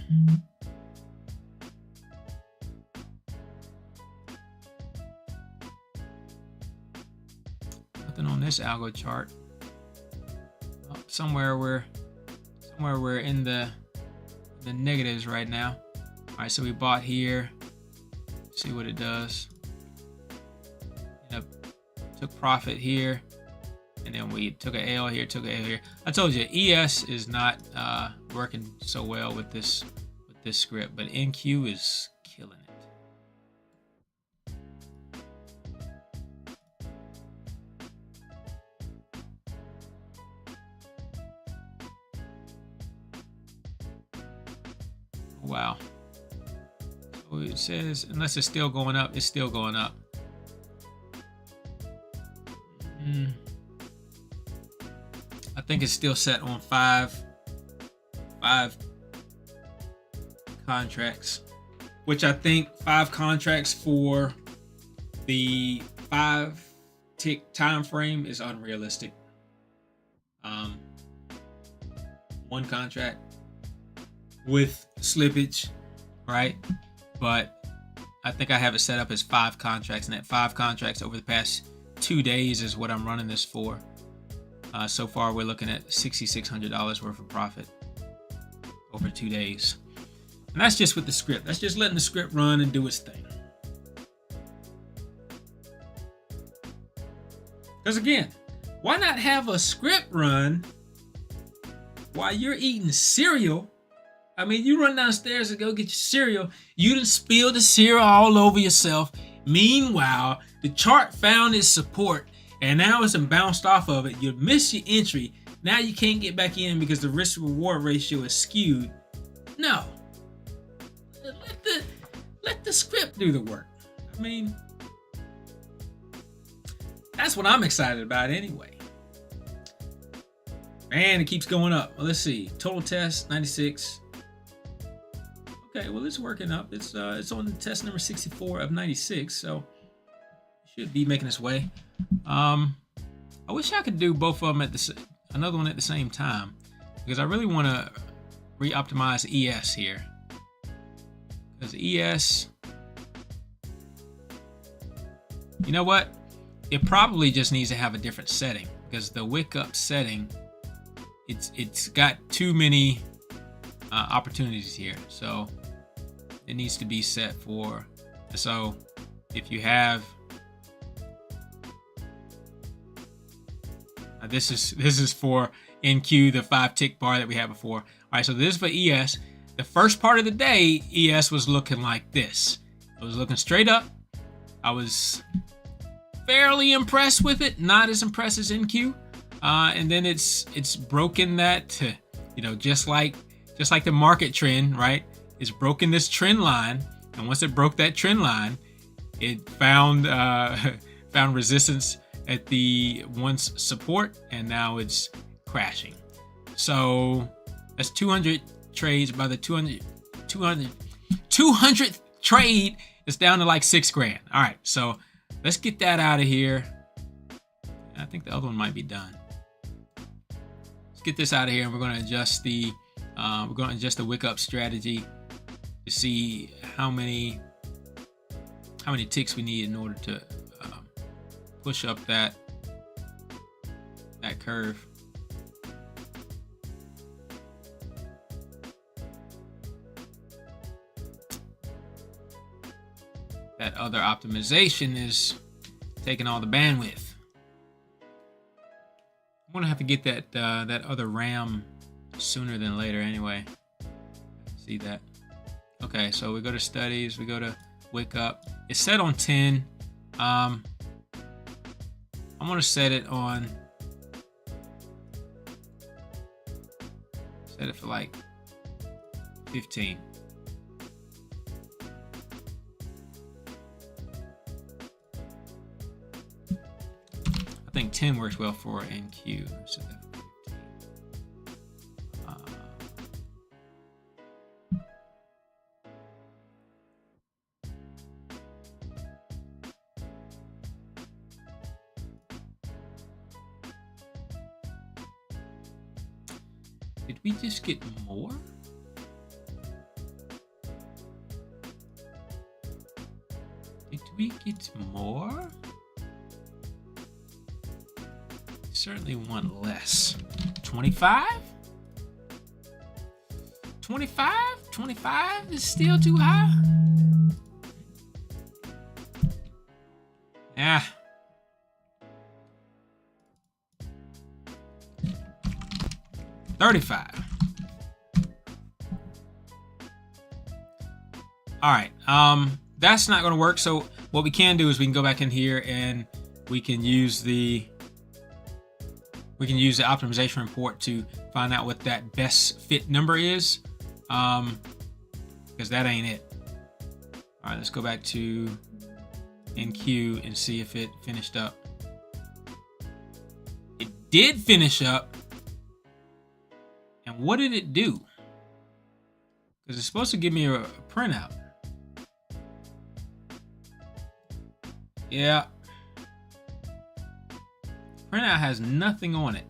Nothing on this algo chart. Oh, somewhere we're in the negatives right now. All right, so we bought here. See what it does. Took profit here, and then we took an L here, took an L here. I told you ES is not working so well with this script, but NQ is killing it. Wow. So it says unless it's still going up, it's still going up. I think it's still set on five contracts, which I think 5 contracts for the 5 tick time frame is unrealistic. 1 contract with slippage, right? But I think I have it set up as 5 contracts, and that 5 contracts over the past 2 days is what I'm running this for. So far, we're looking at $6,600 worth of profit over 2 days. And that's just with the script. That's just letting the script run and do its thing. Because again, why not have a script run while you're eating cereal? I mean, you run downstairs and go get your cereal. You done spilled the cereal all over yourself. Meanwhile, the chart found its support, and now it's bounced off of it. You miss your entry. Now you can't get back in because the risk-reward ratio is skewed. No. Let the script do the work. I mean, that's what I'm excited about anyway. Man, it keeps going up. Well, let's see. Total test, 96. Okay, well, it's working up. It's on test number 64 of 96, so should be making its way. I wish I could do both of them at another one at the same time, because I really want to re-optimize ES here. Because ES, you know what? It probably just needs to have a different setting, because the wick up setting, it's got too many opportunities here. So it needs to be set for. So if you have this is for NQ, the 5 tick bar that we had before. All right, so this is for ES. The first part of the day, ES was looking like this. It was looking straight up. I was fairly impressed with it, not as impressed as NQ. And then it's broken that, just like the market trend, right? It's broken this trend line, and once it broke that trend line, it found resistance at the once support, and now it's crashing. So that's 200 trades. By the 200th trade, it's down to like $6,000. All right, so let's get that out of here. I think the other one might be done. Let's get this out of here, and we're going to adjust the wick up strategy to see how many ticks we need in order to push up that curve. That other optimization is taking all the bandwidth. I'm gonna have to get that other RAM sooner than later anyway. See that? Okay, so we go to studies, we go to wick up. It's set on 10. I'm gonna set it for like 15. I think 10 works well for NQ. So did we just get more? Did we get more? Certainly want less. 25? 25? 25 is still too high? Yeah. $35. All right. That's not going to work. So what we can do is we can go back in here and we can use the optimization report to find out what that best fit number is, because that ain't it. All right, let's go back to NQ and see if it finished up. It did finish up. And what did it do? Because it's supposed to give me a printout. Yeah. Printout has nothing on it.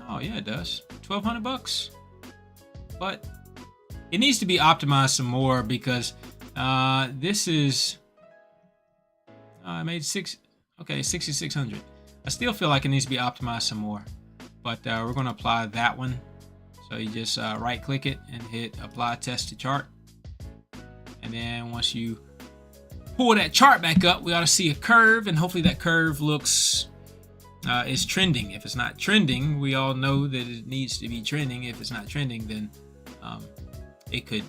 Oh yeah, it does. 1,200 bucks. But it needs to be optimized some more because this is I made 6,600. I still feel like it needs to be optimized some more, but we're going to apply that one. So you just right click it and hit apply test to chart, and then once you pull that chart back up, we ought to see a curve, and hopefully that curve looks is trending. If it's not trending, we all know that it needs to be trending. If it's not trending, then it could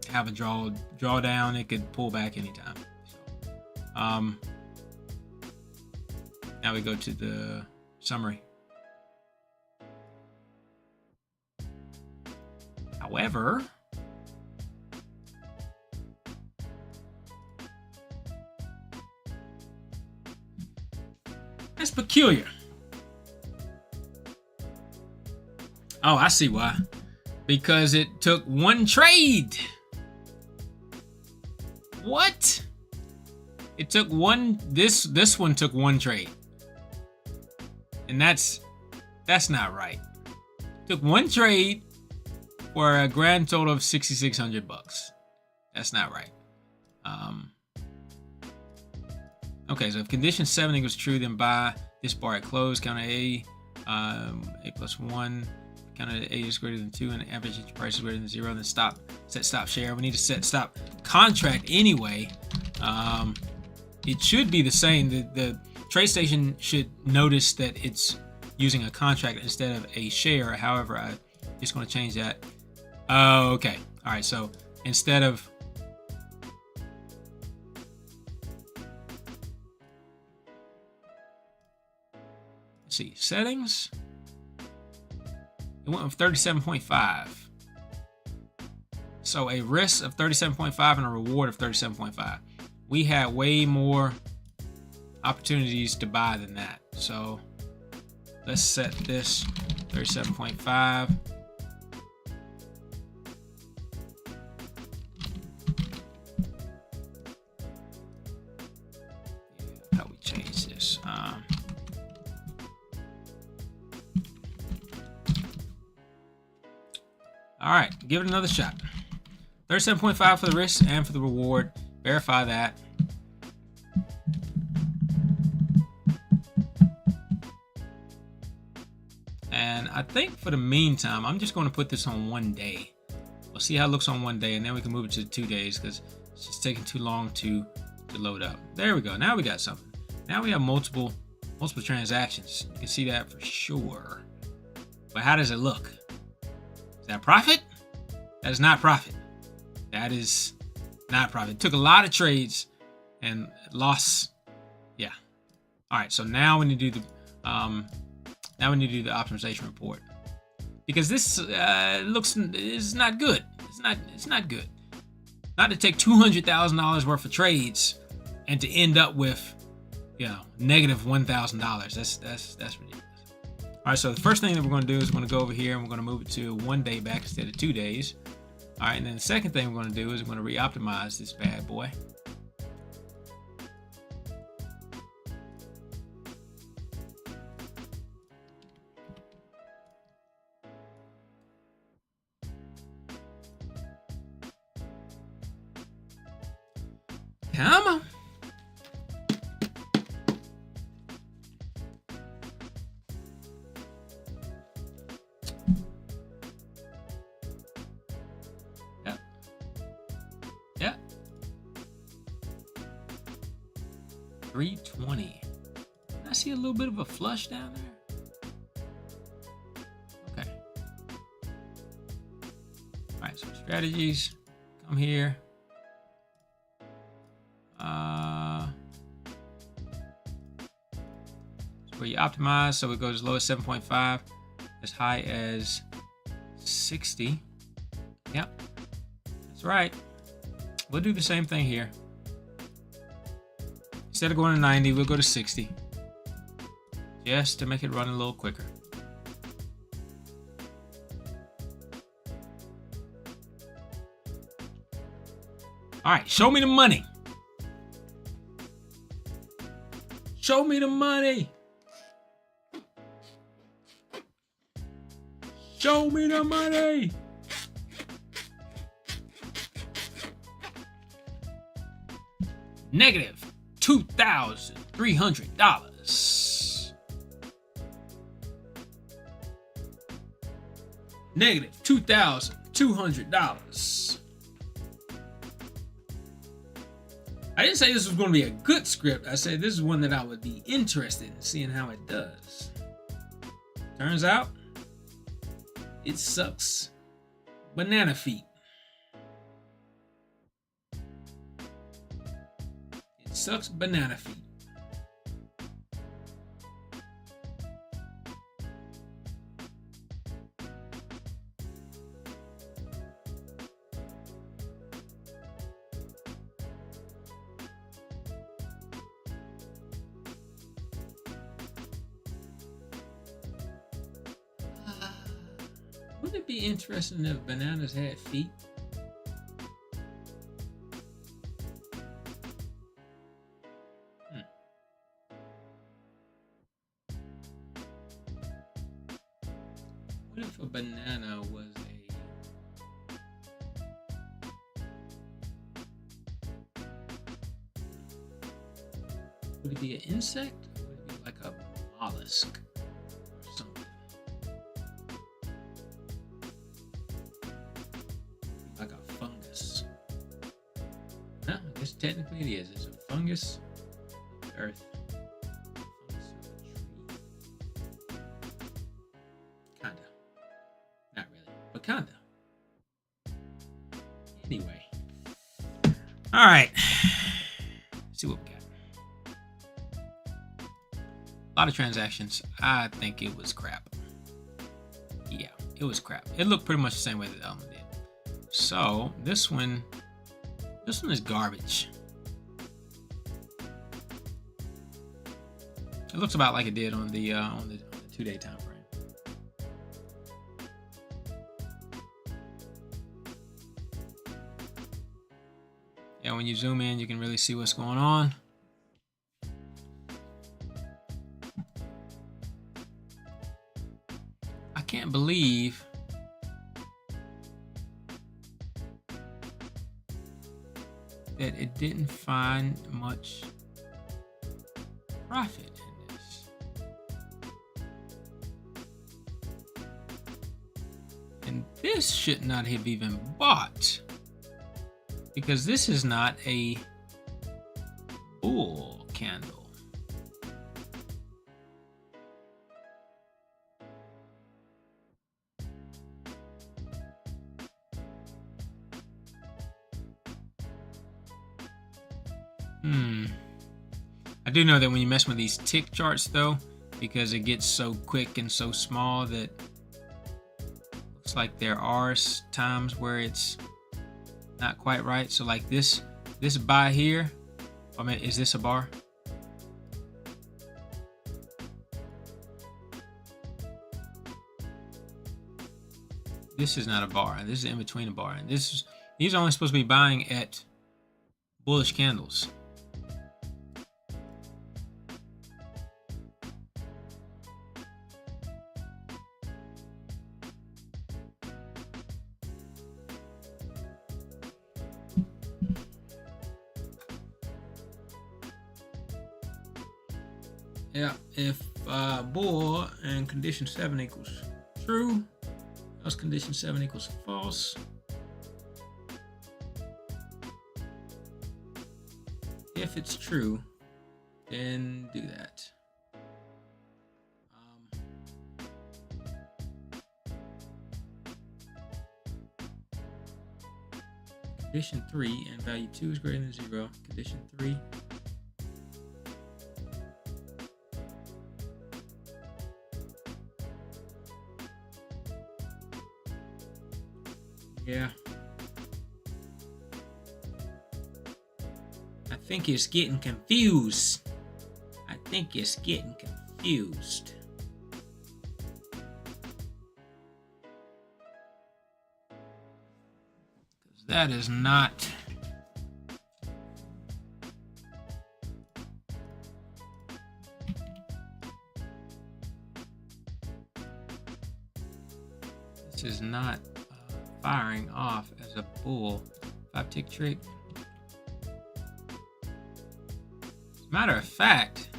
have a drawdown. It could pull back anytime. So, now we go to the summary. However, that's peculiar. Oh, I see why. Because it took one trade. What? It took one. This one took one trade, and that's not right. It took one trade for a grand total of 6,600 bucks. That's not right. Okay, so if condition 7 equals true, then buy this bar at close. Counter A, A plus 1. Counter A is greater than 2, and the average price is greater than 0. Then stop. Set stop share. We need to set stop contract anyway. It should be the same. The TradeStation should notice that it's using a contract instead of a share. However, I'm just going to change that. Oh, okay. All right. So instead of let's see, settings. It went with 37.5. So a risk of 37.5 and a reward of 37.5. We had way more opportunities to buy than that. So let's set this 37.5. How we change this? All right, give it another shot. 37.5 for the risk and for the reward. Verify that. And I think for the meantime, I'm just going to put this on 1 day. We'll see how it looks on 1 day, and then we can move it to 2 days because it's just taking too long to load up. There we go. Now we got something. Now we have multiple transactions. You can see that for sure. But how does it look? Is that profit? That is not profit. That is not profit. It took a lot of trades and loss. Yeah. All right. So now we need to do the optimization report because this is not good. It's not good. Not to take $200,000 worth of trades and to end up with negative $1,000. That's ridiculous. All right, so the first thing that we're going to do is we're going to go over here and we're going to move it to 1 day back instead of 2 days. All right, and then the second thing we're going to do is we're going to re-optimize this bad boy. Come on. Yep. 320. I see a little bit of a flush down there. Okay. All right, so strategies. Come here. Where you optimize, so it goes as low as 7.5, as high as 60. Yep, that's right. We'll do the same thing here. Instead of going to 90, we'll go to 60, just to make it run a little quicker. All right, show me the money. Show me the money. Show me the money. Negative $2,300. Negative $2,200. I didn't say this was going to be a good script. I said this is one that I would be interested in seeing how it does. Turns out, it sucks banana feet. It sucks banana feet. Wouldn't it be interesting if bananas had feet? What if a banana was would it be an insect? Or would it be like a mollusk or something? Like a fungus. No, I guess technically it is. It's a fungus of the earth. Fungus of a tree. Kinda. Not really, but kinda. Anyway. Alright. See what we got. A lot of transactions. I think it was crap. Yeah, it was crap. It looked pretty much the same way that Elma did. So this one is garbage. It looks about like it did on the 2-day time frame. Yeah, when you zoom in, you can really see what's going on. I can't believe that it didn't find much profit in this. And this should not have even bought, because this is not a bull candle. I do know that when you mess with these tick charts though, because it gets so quick and so small that looks like there are times where it's not quite right. So like this buy here, I mean, is this a bar? This is not a bar. This is in between a bar. And these are only supposed to be buying at bullish candles. Yeah, if bull and condition 7 equals true, else condition 7 equals false. If it's true, then do that. Condition 3 and value 2 is greater than 0. Condition 3. Yeah. I think it's getting confused. I think it's getting confused. Because that is not... this is not firing off as a bull 5-tick trick. Matter of fact,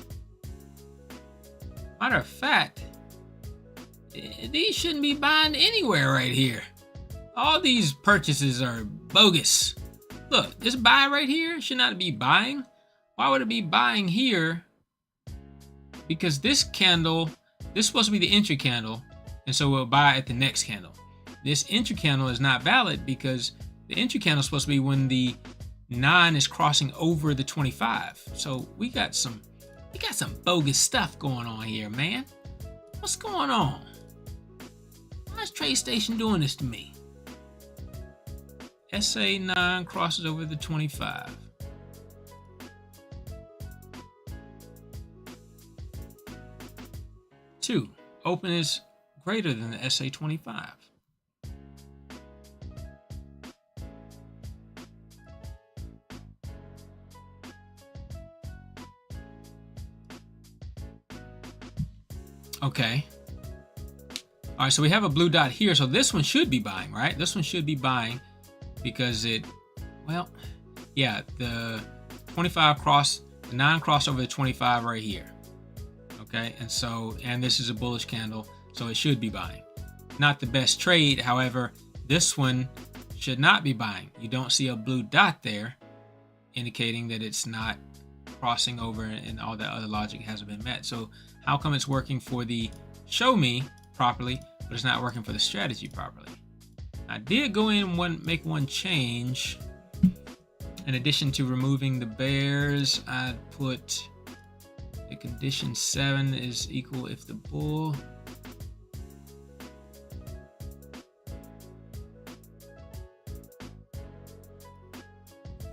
these shouldn't be buying anywhere right here. All these purchases are bogus. Look, this buy right here should not be buying. Why would it be buying here? Because this candle, this is supposed to be the entry candle, and so we'll buy at the next candle. This entry candle is not valid because the entry candle is supposed to be when the 9 is crossing over the 25. So we got some bogus stuff going on here, man. What's going on? Why is TradeStation doing this to me? SA9 crosses over the 25. Two, open is greater than the SA25. Okay. All right, so we have a blue dot here. So this one should be buying, right? This one should be buying because it, well, yeah, the 25 cross, the 9 crossed over the 25 right here. Okay, and so, and this is a bullish candle, so it should be buying. Not the best trade, however, this one should not be buying. You don't see a blue dot there, indicating that it's not crossing over and all that other logic hasn't been met. So how come it's working for the show me properly, but it's not working for the strategy properly? I did go in and make one change. In addition to removing the bears, I put the condition 7 is equal if the bull.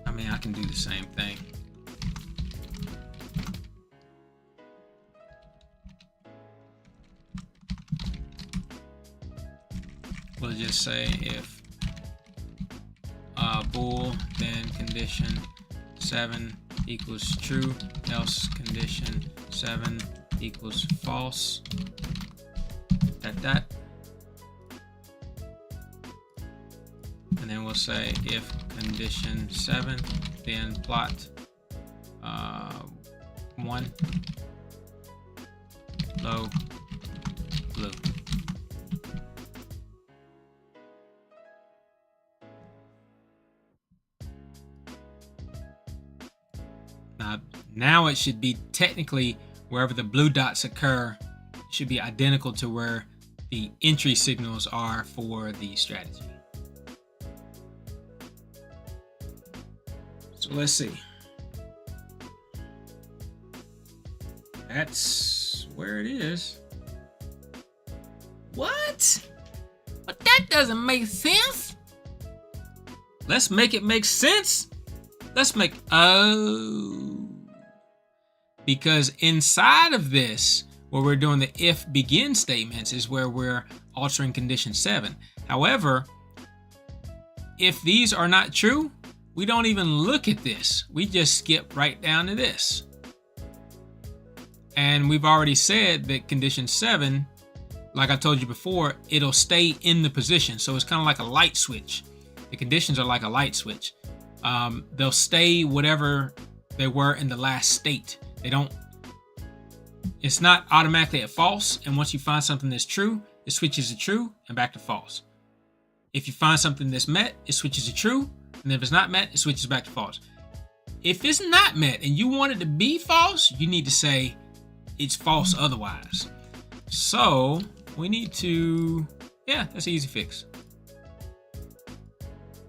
I mean, I can do the same thing. We'll just say if bull, then condition 7 equals true, else condition 7 equals false. That. And then we'll say if condition 7, then plot 1, low, blue. Now it should be technically wherever the blue dots occur, it should be identical to where the entry signals are for the strategy. So let's see. That's where it is. What? But that doesn't make sense. Let's make it make sense. Let's make, because inside of this, where we're doing the if begin statements is where we're altering condition 7. However, if these are not true, we don't even look at this. We just skip right down to this. And we've already said that condition 7, like I told you before, it'll stay in the position. So it's kind of like a light switch. The conditions are like a light switch. They'll stay whatever they were in the last state. They don't, it's not automatically at false. And once you find something that's true, it switches to true and back to false. If you find something that's met, it switches to true. And if it's not met, it switches back to false. If it's not met and you want it to be false, you need to say it's false otherwise. So we need to, yeah, that's an easy fix.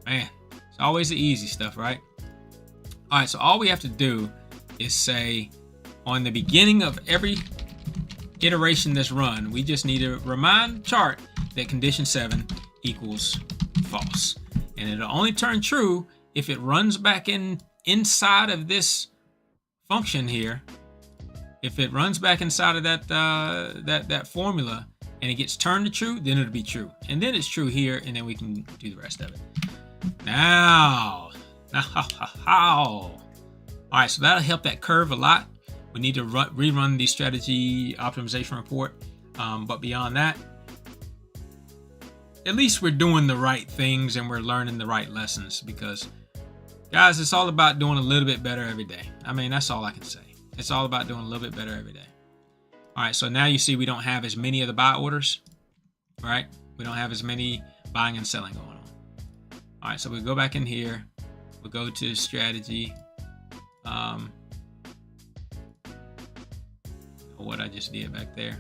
Man, it's always the easy stuff, right? All right, so all we have to do is say on the beginning of every iteration that's run, we just need to remind the chart that condition 7 equals false. And it'll only turn true if it runs back inside of this function here. If it runs back inside of that formula and it gets turned to true, then it'll be true. And then it's true here, and then we can do the rest of it. Now, all right, so that'll help that curve a lot. We need to rerun the strategy optimization report. But beyond that, at least we're doing the right things and we're learning the right lessons, because guys, it's all about doing a little bit better every day. I mean, that's all I can say. It's all about doing a little bit better every day. All right, so now you see we don't have as many of the buy orders, right? We don't have as many buying and selling going on. All right, so we go back in here. We'll go to strategy. What I just did back there.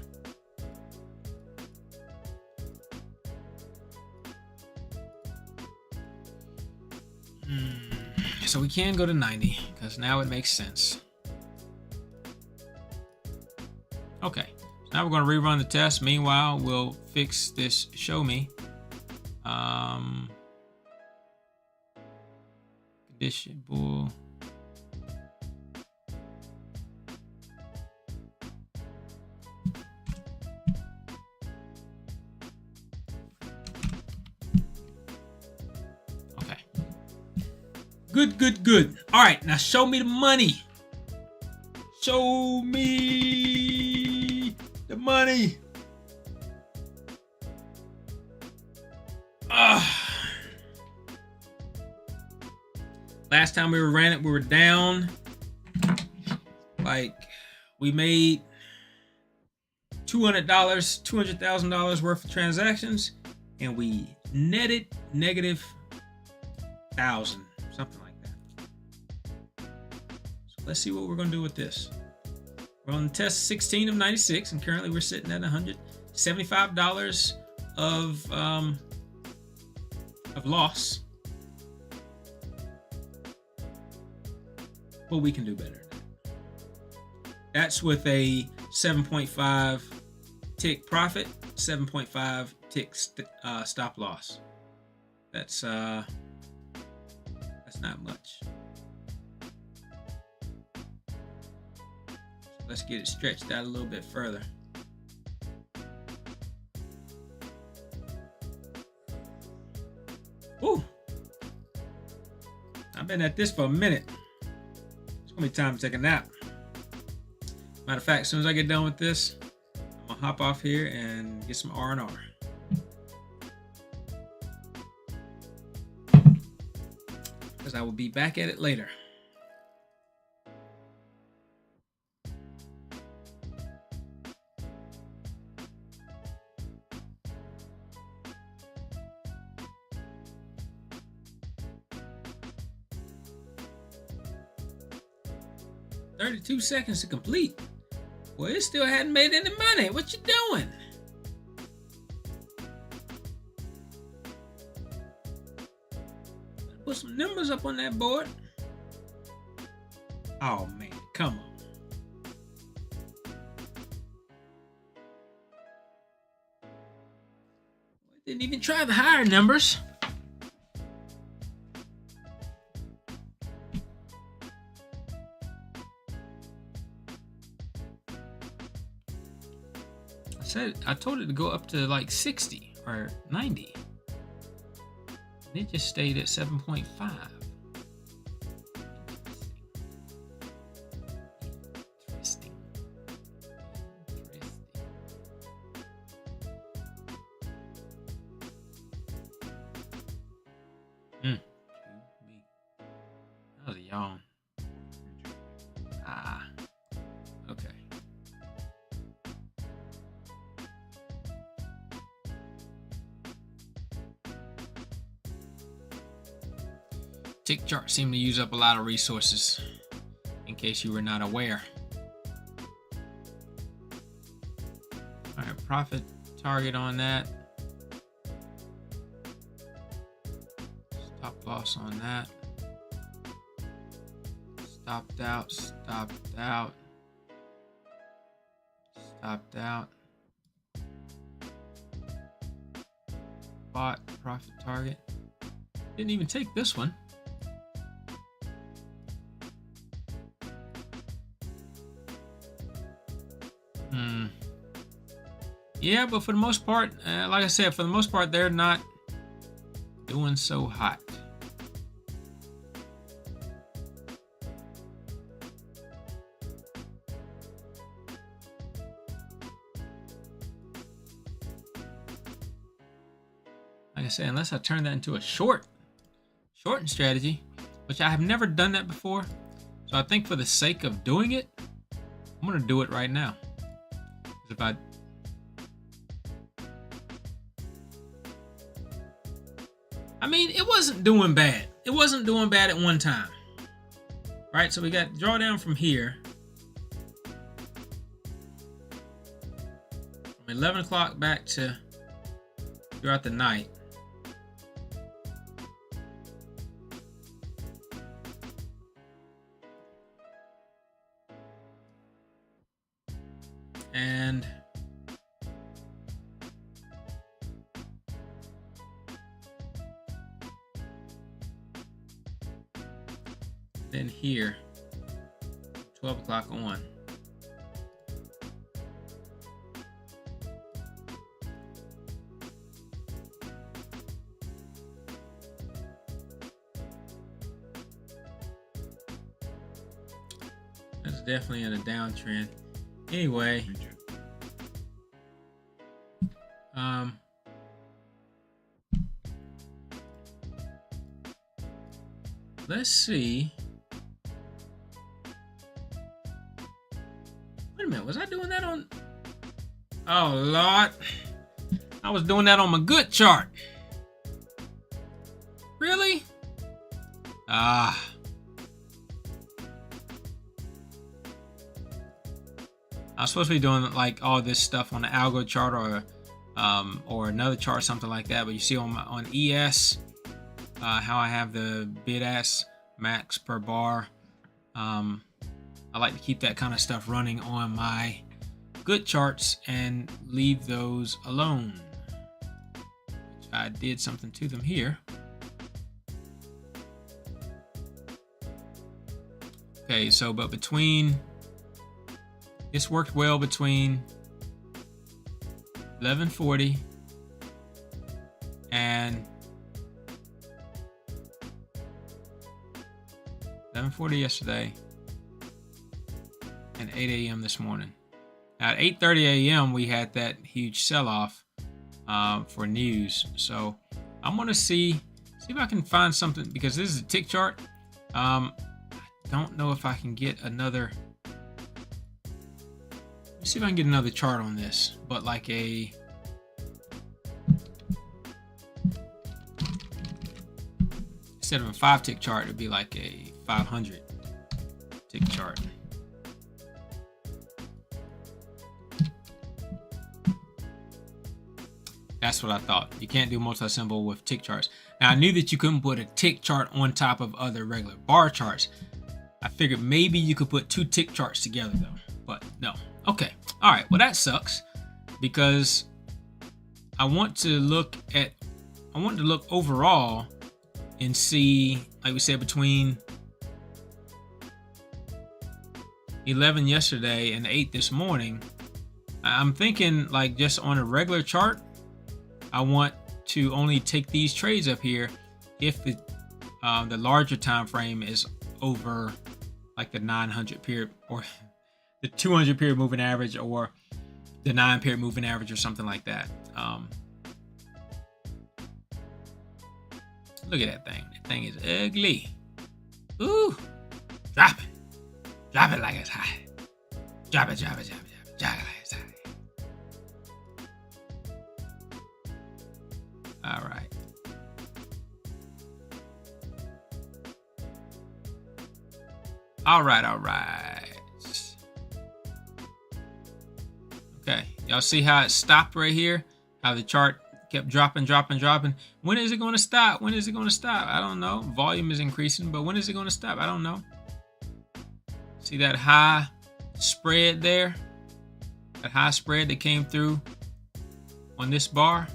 So we can go to 90 because now it makes sense. Okay, so now we're going to rerun the test. Meanwhile, we'll fix this show me. Condition bull. Good. All right, now show me the money. Show me the money. Last time we ran it, we were down. Like, we made $200,000 worth of transactions, and we netted negative 1,000. Something like that. So let's see what we're going to do with this. We're on test 16 of 96, and currently we're sitting at $175 of loss. But we can do better than that. That's with a 7.5 tick profit, 7.5 tick stop loss. That's not much. So let's get it stretched out a little bit further. Woo! I've been at this for a minute. It's gonna be time to take a nap. Matter of fact, as soon as I get done with this, I'm gonna hop off here and get some R&R. Because I will be back at it later. $32 seconds to complete. Well, it still hadn't made any money. What you doing? Put some numbers up on that board. Oh man, come on. Didn't even try the higher numbers. I told it to go up to like 60 or 90. And it just stayed at 7.5. Interesting. That was a yawn. Okay. Tick charts seem to use up a lot of resources, in case you were not aware. All right, profit target on that. Stop loss on that. Stopped out, stopped out, stopped out. Bought profit target. Didn't even take this one. Yeah, but for the most part, like I said, for the most part, they're not doing so hot. like I said, unless I turn that into a shorting strategy, which I have never done that before. So I think for the sake of doing it, I'm gonna do it right now. If I mean, it wasn't doing bad. It wasn't doing bad at one time, right? So we got drawdown from here, from 11 o'clock back to throughout the night. And then here, 12 o'clock on. That's definitely in a downtrend. Anyway, let's see. Wait a minute, was I doing that on? Oh Lord, I was doing that on my good chart. Really? I was supposed to be doing like all this stuff on the algo chart or another chart, something like that. But you see on ES how I have the bid-ask max per bar. I like to keep that kind of stuff running on my good charts and leave those alone. Which I did something to them here. Okay, so but between this worked well between 11:40 and 11:40 yesterday and 8 a.m. this morning. Now at 8:30 a.m. we had that huge sell-off for news. So I'm gonna see if I can find something, because this is a tick chart. I don't know if I can get another. Let's see if I can get another chart on this, but like a instead of a 5-tick chart, it'd be like a 500 tick chart. That's what I thought. You can't do multi-symbol with tick charts. Now I knew that you couldn't put a tick chart on top of other regular bar charts. I figured maybe you could put 2 tick charts together though, but no. Okay, all right, well that sucks, because I want to look overall and see, like we said, between 11 yesterday and 8 this morning. I'm thinking like just on a regular chart, I want to only take these trades up here if the larger time frame is over like the 900 period or the 200 period moving average or the 9 period moving average or something like that. Look at that thing. That thing is ugly. Ooh, drop it. Drop it like it's hot. Drop it, drop it, drop it, drop it. Drop it like it's hot. All right. All right, all right. Okay, y'all see how it stopped right here? How the chart kept dropping. When is it going to stop? When is it going to stop? I don't know. Volume is increasing, but when is it going to stop? I don't know. See that high spread there? That high spread that came through on this bar?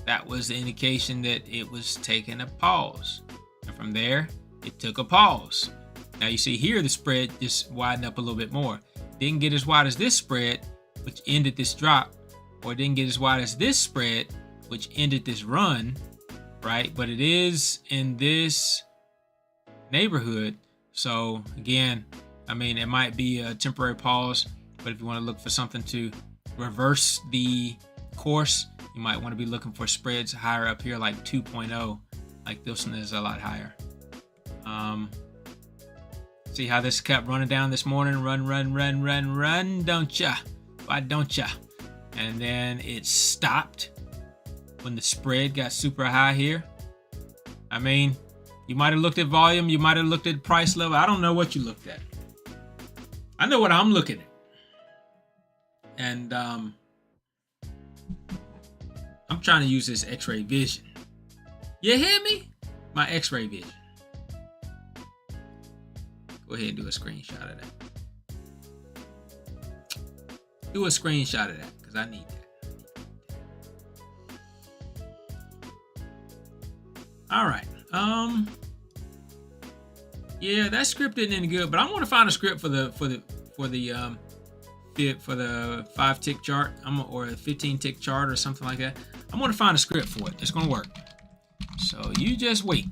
That was the indication that it was taking a pause. And from there, it took a pause. Now you see here the spread just widened up a little bit more. Didn't get as wide as this spread, which ended this drop, or didn't get as wide as this spread, which ended this run, right? But it is in this neighborhood. So again, I mean, it might be a temporary pause, but if you want to look for something to reverse the course, you might want to be looking for spreads higher up here, like 2.0. Like this one is a lot higher. See how this kept running down this morning? Run, don't ya? Why don't ya? And then it stopped when the spread got super high here. I mean, you might have looked at volume, you might have looked at price level. I don't know what you looked at. I know what I'm looking at. And I'm trying to use this X-ray vision. You hear me? My X-ray vision. Go ahead and do a screenshot of that. Do a screenshot of that, because I need that. All right. Yeah, that script isn't any good, but I want to find a script for the 5 tick chart, or a 15 tick chart or something like that. I'm going to find a script for it. It's going to work. So you just wait.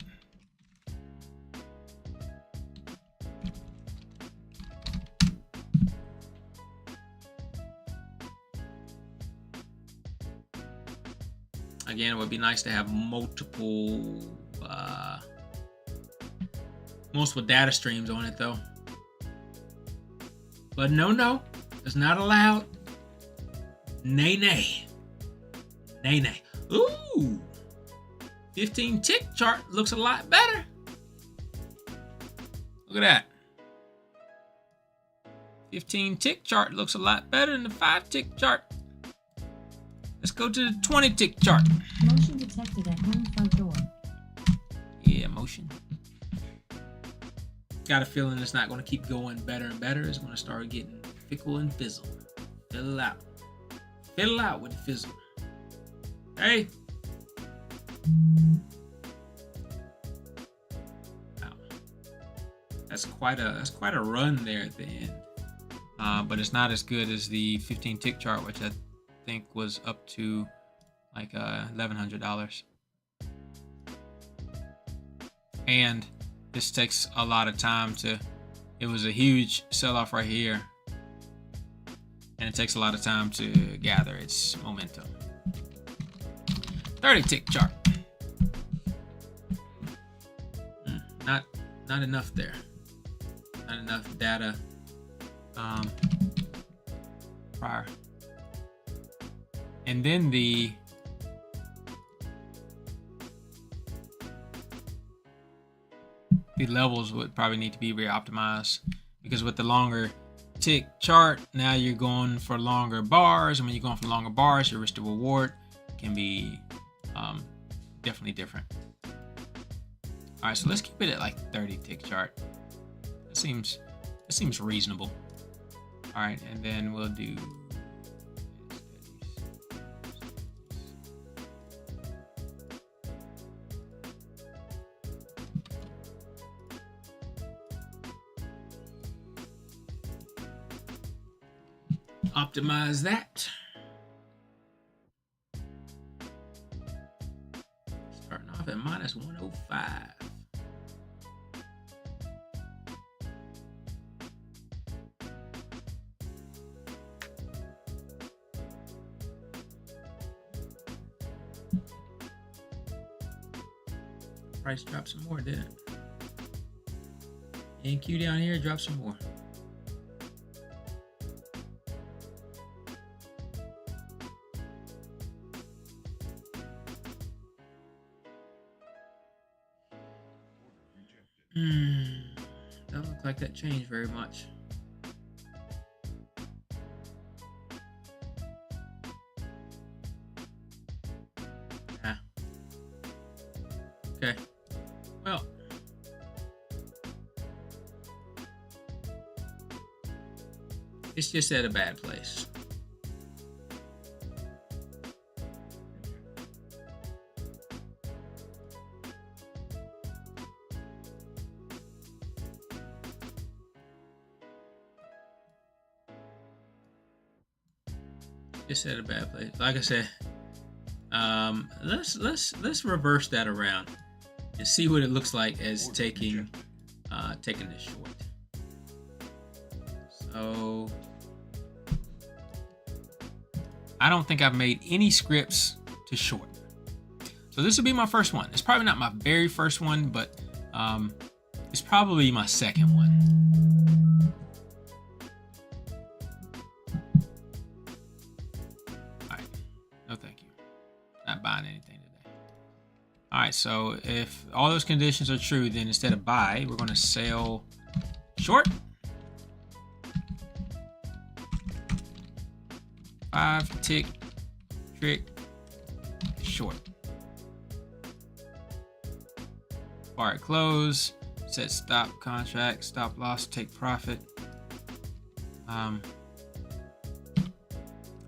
Again, it would be nice to have multiple data streams on it, though. But no, it's not allowed. Nay. Ooh, 15 tick chart looks a lot better. Look at that. 15 tick chart looks a lot better than the 5 tick chart. Let's go to the 20 tick chart. Motion detected at home front door. Yeah, motion. Got a feeling it's not going to keep going better and better. It's going to start getting fickle and fizzle. Fiddle out. Fiddle out with the fizzle. Hey. Wow. That's quite a run there at the end. But it's not as good as the 15 tick chart, which I think was up to like $1,100. And this takes a lot of time it was a huge sell-off right here, and it takes a lot of time to gather its momentum. 30 tick chart. Not enough there. Not enough data prior. And then the levels would probably need to be re-optimized, because with the longer tick chart, now you're going for longer bars, and when you're going for longer bars, your risk to reward can be definitely different. All right, so let's keep it at like 30 tick chart. It seems reasonable. All right, and then we'll do optimize that. Starting off at minus 105. Price dropped some more, didn't it? NQ down here dropped some more. Doesn't look like that changed very much. Okay. Well, it's just at a bad place. Just at a bad place. Like I said, let's reverse that around and see what it looks like as taking this short. So I don't think I've made any scripts to short. So this will be my first one. It's probably not my very first one, but it's probably my second one. All right, no thank you. Not buying anything today. All right, so if all those conditions are true, then instead of buy, we're going to sell short. 5 tick trick short. Bar at close, set stop contract, stop loss, take profit.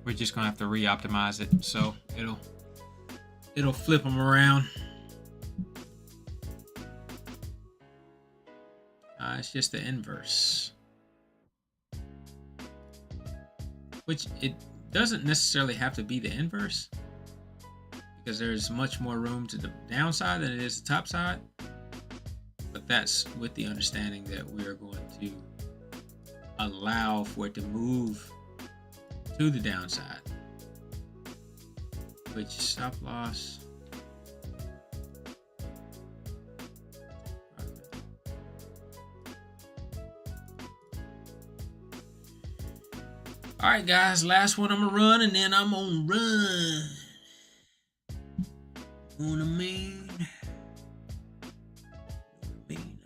We're just gonna have to re-optimize it, so it'll flip them around. It's just the inverse, which it doesn't necessarily have to be the inverse, because there's much more room to the downside than it is the top side. But that's with the understanding that we are going to allow for it to move to the downside, which stop loss. All right, guys, last one I'm gonna run, and then I'm gonna run.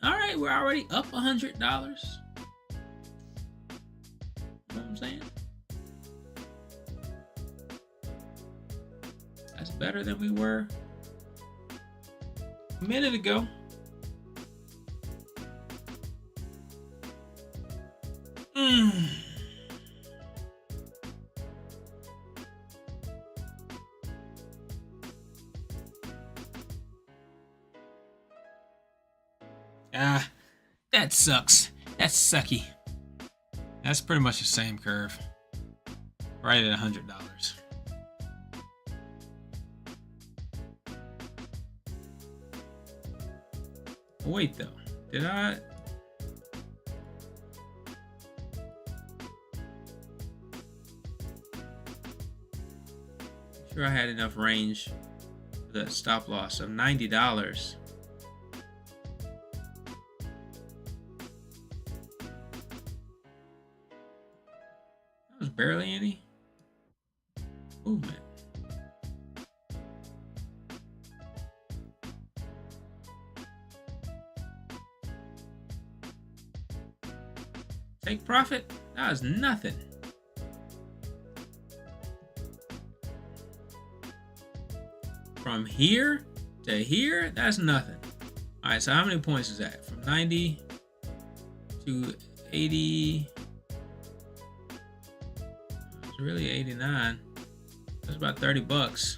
All right, we're already up $100. You know what I'm saying? That's better than we were a minute ago. That sucks. That's sucky. That's pretty much the same curve. Right at $100. Wait though, did I? Sure I had enough range for the stop loss of $90. Barely any movement. Take profit? That was nothing. From here to here, that's nothing. All right, so how many points is that? From 90 to 80. Really 89. That's about $30.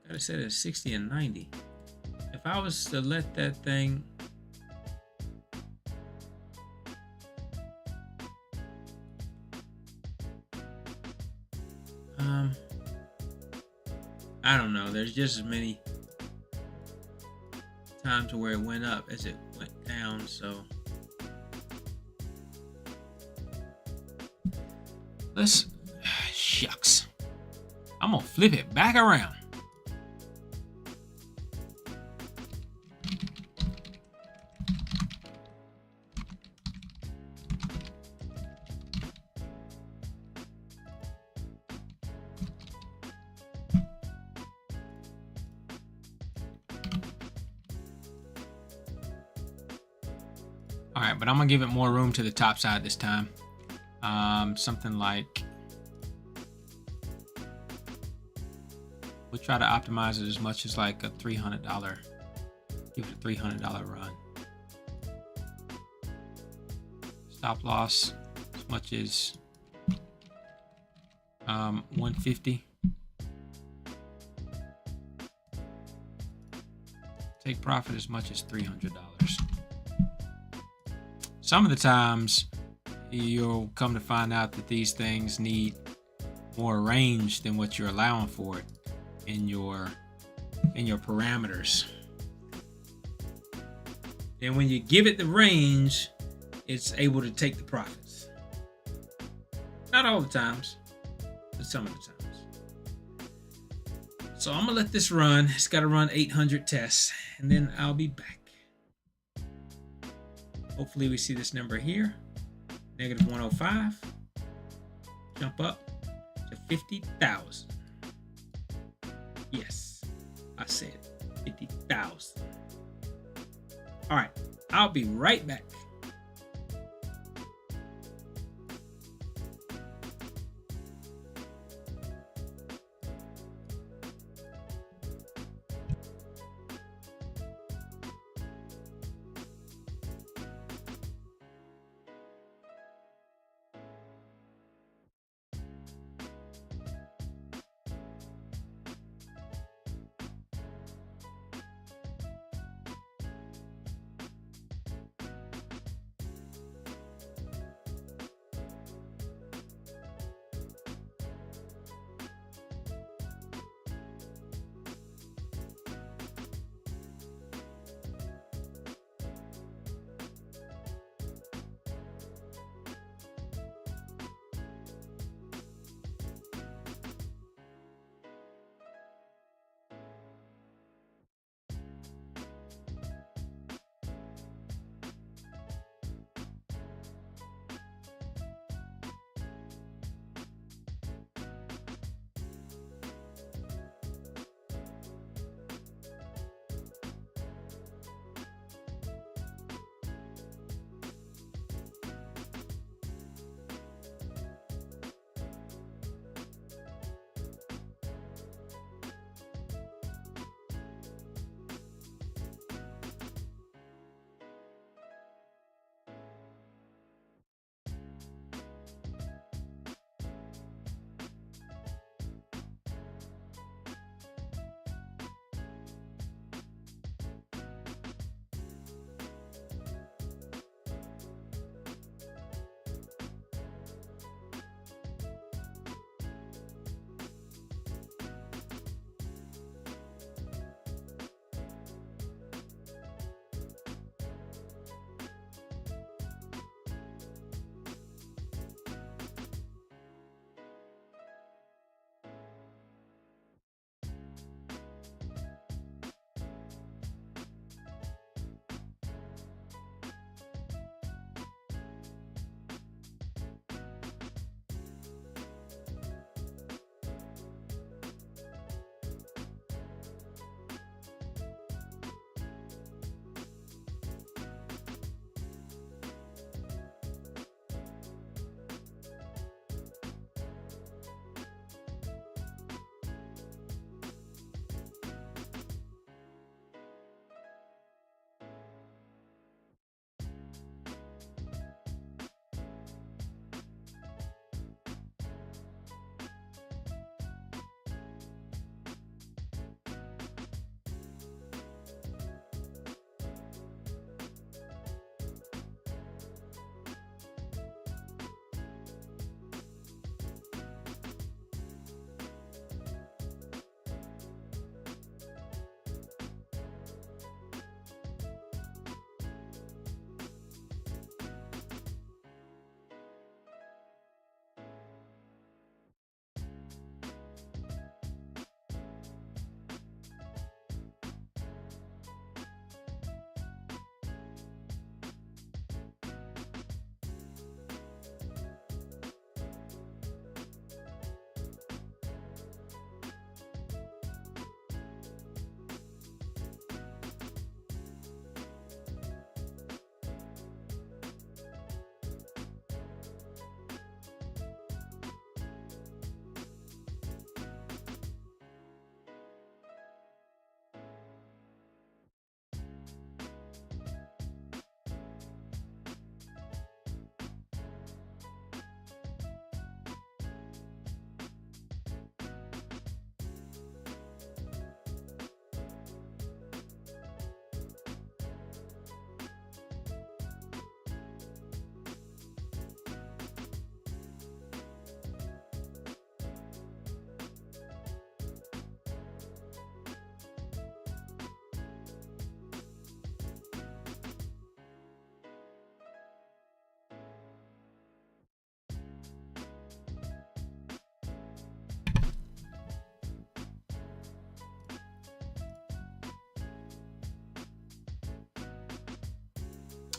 Gotta set it at 60 and 90. If I was to let that thing I don't know, there's just as many times where it went up as it went down, so let's, shucks. I'm gonna flip it back around. All right, but I'm gonna give it more room to the top side this time. Something like, we'll try to optimize it as much as like a $300. Give it a $300 run. Stop loss as much as 150. Take profit as much as $300. Some of the times you'll come to find out that these things need more range than what you're allowing for it in your parameters. And when you give it the range, it's able to take the profits. Not all the times, but some of the times. So I'm gonna let this run. It's got to run 800 tests, and then I'll be back. Hopefully we see this number here, negative 105. Jump up to 50,000. Yes, I said 50,000. All right, I'll be right back.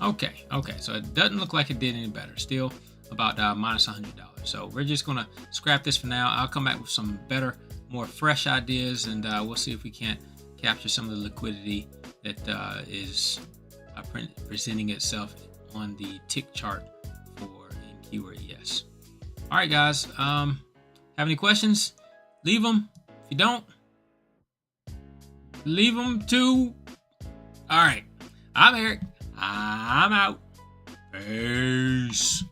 Okay, so it doesn't look like it did any better. Still about minus $100. So we're just gonna scrap this for now. I'll come back with some better, more fresh ideas, and we'll see if we can't capture some of the liquidity that is presenting itself on the tick chart for in keyword ES. All right, guys. Have any questions? Leave them. If you don't, leave them too. All right. I'm Eric. I'm out. Peace.